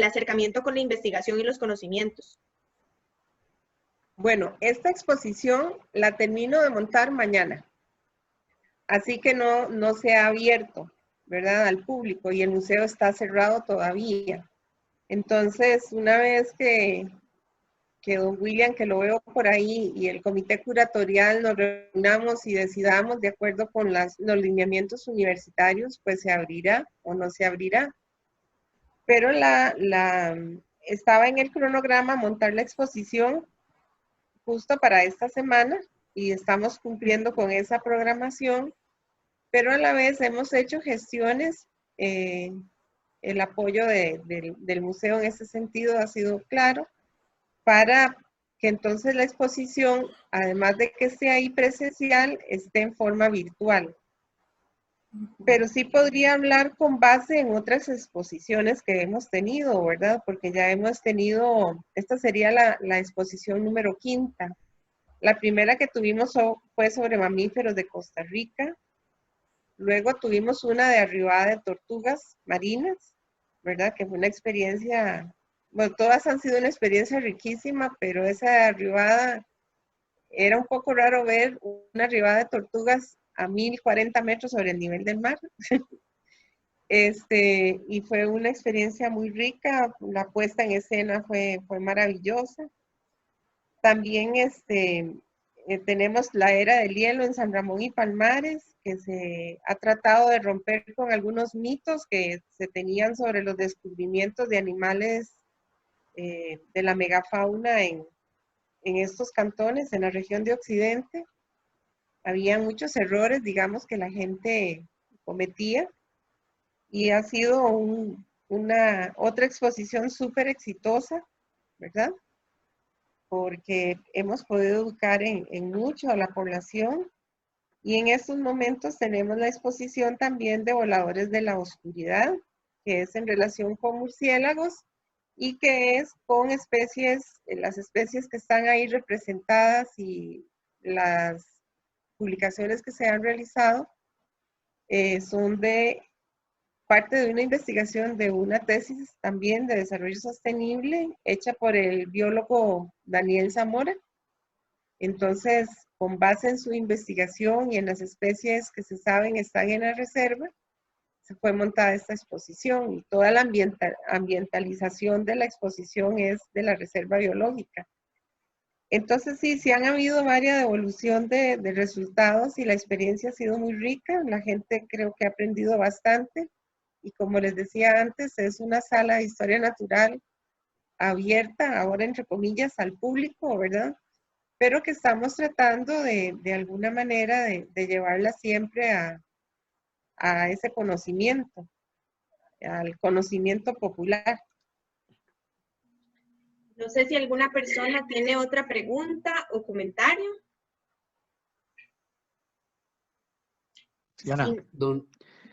acercamiento con la investigación y los conocimientos. Bueno, esta exposición la termino de montar mañana, así que no se ha abierto, ¿verdad?, al público y el museo está cerrado todavía. Entonces, una vez que don William, que lo veo por ahí, y el comité curatorial nos reunamos y decidamos de acuerdo con los lineamientos universitarios, pues se abrirá o no se abrirá. Pero estaba en el cronograma montar la exposición justo para esta semana y estamos cumpliendo con esa programación, pero a la vez hemos hecho gestiones, el apoyo del museo en ese sentido ha sido claro, para que entonces la exposición, además de que esté ahí presencial, esté en forma virtual. Pero sí podría hablar con base en otras exposiciones que hemos tenido, ¿verdad? Porque ya hemos tenido, esta sería la exposición número 5. La primera que tuvimos fue sobre mamíferos de Costa Rica. Luego tuvimos una de arribada de tortugas marinas, ¿verdad? Que fue una experiencia bueno, todas han sido una experiencia riquísima, pero esa arribada, era un poco raro ver una arribada de tortugas a 1040 metros sobre el nivel del mar. Y fue una experiencia muy rica, la puesta en escena fue maravillosa. También tenemos la era del hielo en San Ramón y Palmares, que se ha tratado de romper con algunos mitos que se tenían sobre los descubrimientos de animales de la megafauna en estos cantones, en la región de Occidente. Había muchos errores, digamos, que la gente cometía, y ha sido una otra exposición súper exitosa, ¿verdad? Porque hemos podido educar en mucho a la población, y en estos momentos tenemos la exposición también de Voladores de la Oscuridad, que es en relación con murciélagos y que es con especies, las especies que están ahí representadas y las publicaciones que se han realizado son de parte de una investigación de una tesis también de desarrollo sostenible hecha por el biólogo Daniel Zamora. Entonces, con base en su investigación y en las especies que se saben están en la reserva, se fue montada esta exposición, y toda la ambientalización de la exposición es de la reserva biológica. Entonces sí han habido varias devolución de resultados, y la experiencia ha sido muy rica. La gente creo que ha aprendido bastante, y como les decía antes, es una sala de historia natural abierta, ahora entre comillas, al público, ¿verdad? Pero que estamos tratando de alguna manera de llevarla siempre a ese conocimiento, al conocimiento popular. No sé si alguna persona tiene otra pregunta o comentario. Sí, Ana. Sí.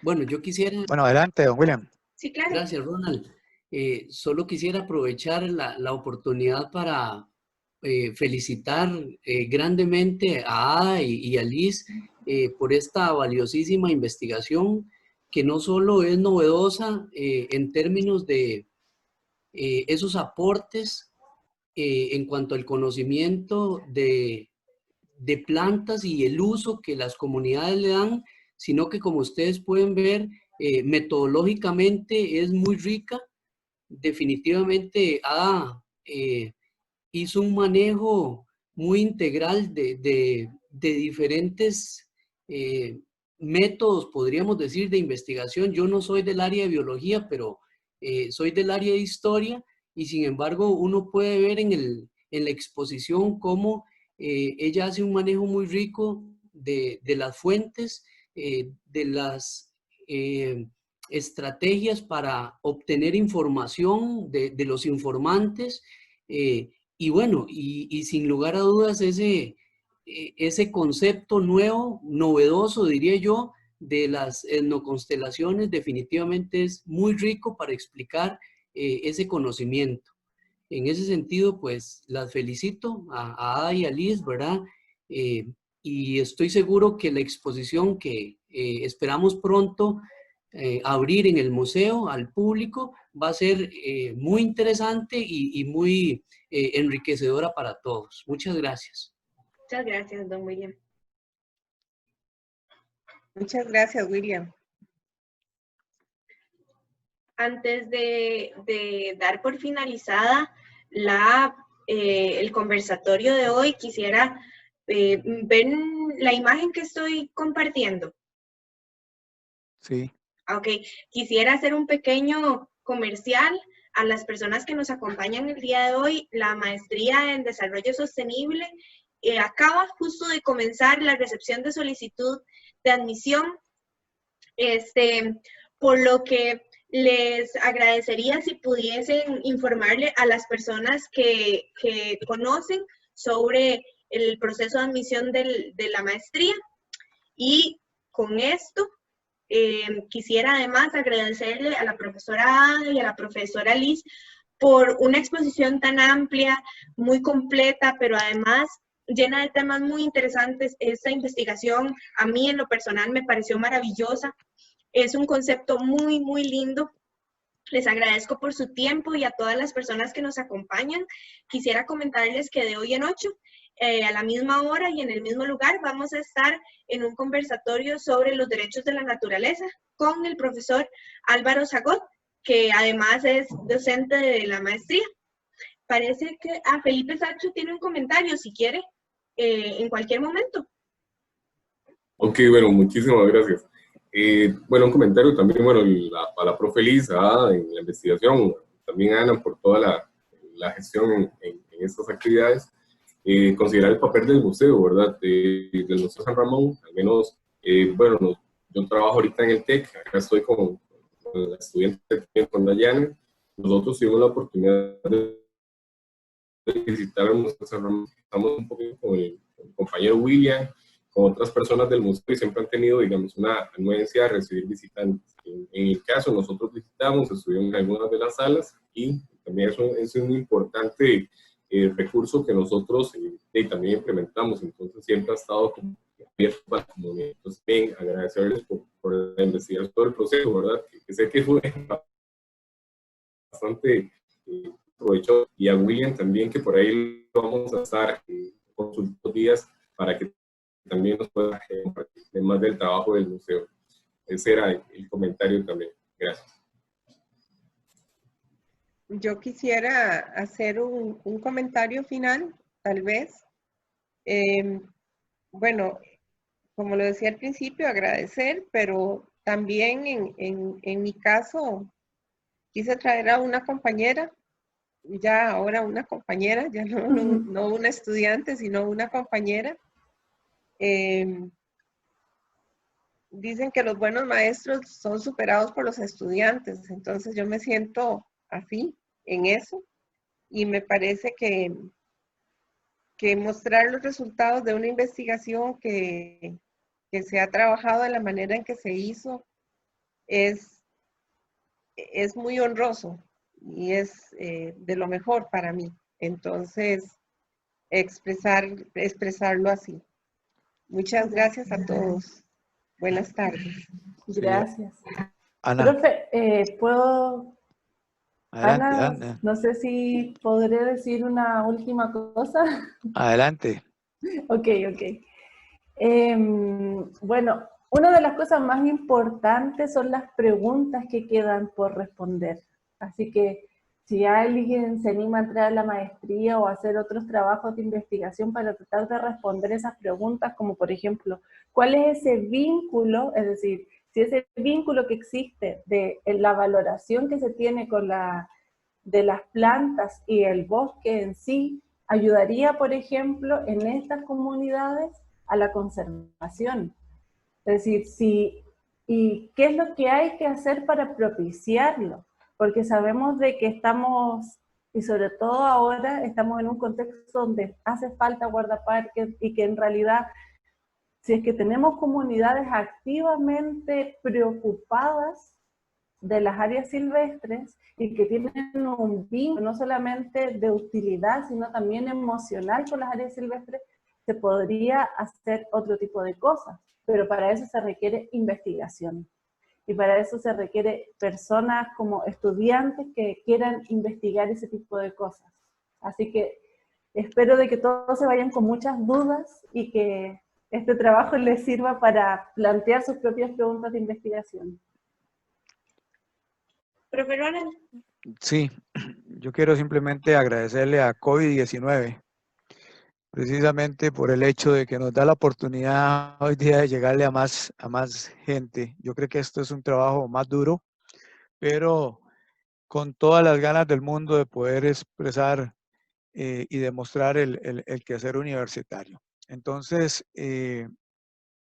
Bueno, yo quisiera... Bueno, adelante, don William. Sí, claro. Gracias, Ronald. Solo quisiera aprovechar la oportunidad para felicitar grandemente a Ada y a Liz por esta valiosísima investigación, que no solo es novedosa en términos de esos aportes en cuanto al conocimiento de plantas y el uso que las comunidades le dan, sino que, como ustedes pueden ver, metodológicamente es muy rica. Definitivamente Ada hizo un manejo muy integral de diferentes métodos, podríamos decir, de investigación. Yo no soy del área de biología, pero soy del área de historia, y sin embargo uno puede ver en la exposición cómo ella hace un manejo muy rico de las fuentes, de las estrategias para obtener información de los informantes, y bueno, y sin lugar a dudas ese concepto nuevo, novedoso diría yo, de las etnoconstelaciones definitivamente es muy rico para explicar ese conocimiento. En ese sentido, pues las felicito a Ada y a Liz, ¿verdad? Y estoy seguro que la exposición que esperamos pronto abrir en el museo al público va a ser muy interesante y muy enriquecedora para todos. Muchas gracias. Muchas gracias, don William. Muchas gracias, William. Antes de dar por finalizada el conversatorio de hoy, quisiera ver la imagen que estoy compartiendo. Sí. Ok, quisiera hacer un pequeño comercial a las personas que nos acompañan el día de hoy. La maestría en Desarrollo Sostenible acaba justo de comenzar la recepción de solicitud de admisión, por lo que les agradecería si pudiesen informarle a las personas que conocen sobre el proceso de admisión de la maestría. Y con esto quisiera además agradecerle a la profesora Ada y a la profesora Liz por una exposición tan amplia, muy completa, pero además llena de temas muy interesantes. Esta investigación a mí en lo personal me pareció maravillosa. Es un concepto muy, muy lindo Les agradezco por su tiempo y a todas las personas que nos acompañan. Quisiera comentarles que de hoy en 8, a la misma hora y en el mismo lugar, vamos a estar en un conversatorio sobre los derechos de la naturaleza con el profesor Álvaro Zagot, que además es docente de la maestría. Parece que Felipe Sacho tiene un comentario, si quiere, en cualquier momento. Ok, bueno, muchísimas gracias. Bueno, un comentario también, bueno, a la profe Liz, en la investigación, también a Ana por toda la gestión en estas actividades. Considerar el papel del museo, ¿verdad? Del Museo San Ramón, al menos, bueno, yo trabajo ahorita en el TEC, acá estoy con la estudiante con Dayana. Nosotros tuvimos la oportunidad de visitar el Museo San Ramón. Estamos un poquito con el compañero William, con otras personas del museo, y siempre han tenido, digamos, una anuencia a recibir visitantes. En el caso, nosotros visitamos, estuvimos en algunas de las salas, y también es un importante recurso que nosotros también implementamos. Entonces siempre ha estado abierto para la comunidad. Entonces, bien, agradecerles por la investigación, todo el proceso, ¿verdad? Que sé que fue bastante provechoso, y a William también, que por ahí lo vamos a estar consultando días para que también nos pueda compartir más del trabajo del museo. Ese era el comentario también. Gracias. Yo quisiera hacer un comentario final, tal vez. Bueno, como lo decía al principio, agradecer, pero también en mi caso quise traer a una compañera, ya ahora una compañera, ya no una estudiante, sino una compañera. Dicen que los buenos maestros son superados por los estudiantes, entonces yo me siento así en eso, y me parece que mostrar los resultados de una investigación que se ha trabajado de la manera en que se hizo es muy honroso y es de lo mejor para mí. Entonces, expresarlo así. Muchas gracias a todos. Buenas tardes. Gracias. Ana, Profe, ¿puedo? adelante, Ana, Ana, no sé si podré decir una última cosa. adelante. Ok. Bueno, una de las cosas más importantes son las preguntas que quedan por responder. Así que si alguien se anima a entrar a la maestría o a hacer otros trabajos de investigación para tratar de responder esas preguntas, como por ejemplo, ¿cuál es ese vínculo? Es decir, si ese vínculo que existe de la valoración que se tiene de las plantas y el bosque en sí, ayudaría, por ejemplo, en estas comunidades a la conservación. Es decir, ¿y qué es lo que hay que hacer para propiciarlo? Porque sabemos de que estamos, y sobre todo ahora, estamos en un contexto donde hace falta guardaparques, y que en realidad, si es que tenemos comunidades activamente preocupadas de las áreas silvestres y que tienen un vínculo no solamente de utilidad, sino también emocional con las áreas silvestres, se podría hacer otro tipo de cosas, pero para eso se requiere investigación. Y para eso se requiere personas como estudiantes que quieran investigar ese tipo de cosas. Así que espero de que todos se vayan con muchas dudas y que este trabajo les sirva para plantear sus propias preguntas de investigación. Profe Ronald. Sí, yo quiero simplemente agradecerle a COVID-19, precisamente por el hecho de que nos da la oportunidad hoy día de llegarle a más gente. Yo creo que esto es un trabajo más duro, pero con todas las ganas del mundo de poder expresar y demostrar el quehacer universitario. Entonces,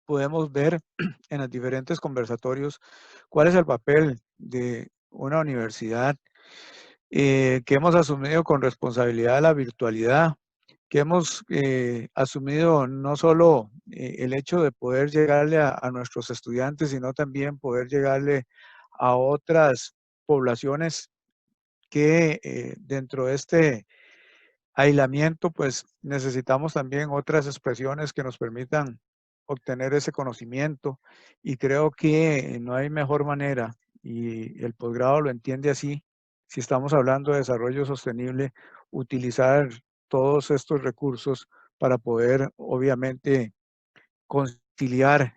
podemos ver en los diferentes conversatorios cuál es el papel de una universidad que hemos asumido con responsabilidad la virtualidad, que hemos asumido no solo el hecho de poder llegarle a nuestros estudiantes, sino también poder llegarle a otras poblaciones que dentro de este aislamiento, pues necesitamos también otras expresiones que nos permitan obtener ese conocimiento, y creo que no hay mejor manera y el posgrado lo entiende así, si estamos hablando de desarrollo sostenible, utilizar todos estos recursos para poder, obviamente, conciliar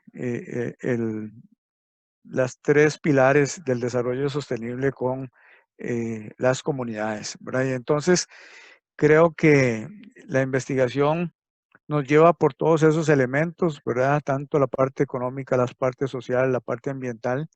las tres pilares del desarrollo sostenible con las comunidades, ¿verdad? Y entonces, creo que la investigación nos lleva por todos esos elementos, ¿verdad? Tanto la parte económica, la parte social, la parte ambiental,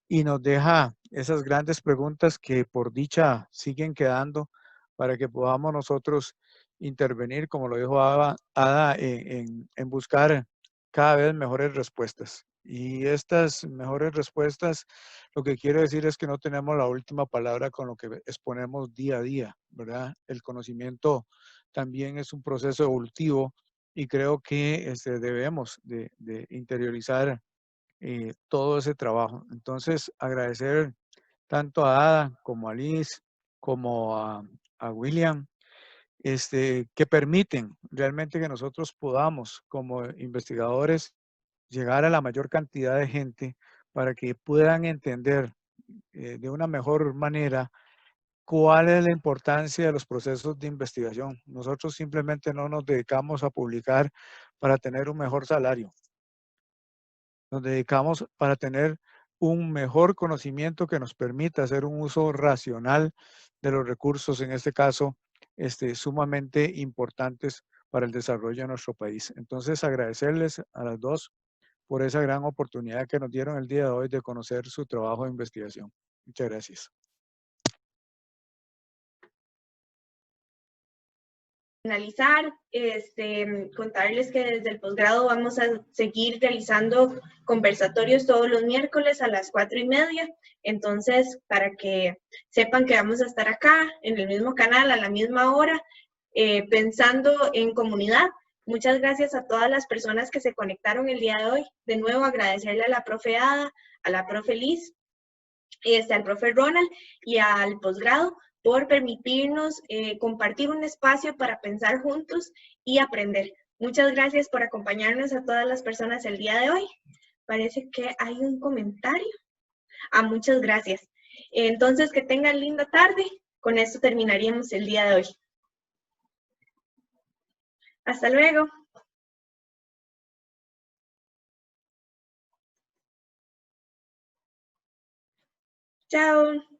y nos deja esas grandes preguntas que por dicha siguen quedando para que podamos nosotros intervenir, como lo dijo Ada, en buscar cada vez mejores respuestas. Y estas mejores respuestas, lo que quiero decir es que no tenemos la última palabra con lo que exponemos día a día, ¿verdad? El conocimiento también es un proceso evolutivo y creo que debemos de interiorizar todo ese trabajo. Entonces, agradecer tanto a Ada como a Liz, como a William, que permiten realmente que nosotros podamos, como investigadores, llegar a la mayor cantidad de gente para que puedan entender de una mejor manera cuál es la importancia de los procesos de investigación. Nosotros simplemente no nos dedicamos a publicar para tener un mejor salario. Nos dedicamos para tener un mejor conocimiento que nos permita hacer un uso racional de los recursos, en este caso, sumamente importantes para el desarrollo de nuestro país. Entonces, agradecerles a las dos por esa gran oportunidad que nos dieron el día de hoy de conocer su trabajo de investigación. Muchas gracias. Finalizar, contarles que desde el posgrado vamos a seguir realizando conversatorios todos los miércoles a las 4:30. Entonces, para que sepan que vamos a estar acá en el mismo canal a la misma hora, pensando en comunidad. Muchas gracias a todas las personas que se conectaron el día de hoy. De nuevo, agradecerle a la profe Ada, a la profe Liz, al profe Ronald y al posgrado por permitirnos compartir un espacio para pensar juntos y aprender. Muchas gracias por acompañarnos a todas las personas el día de hoy. Parece que hay un comentario. Muchas gracias. Entonces, que tengan linda tarde. Con esto terminaríamos el día de hoy. Hasta luego. Chao.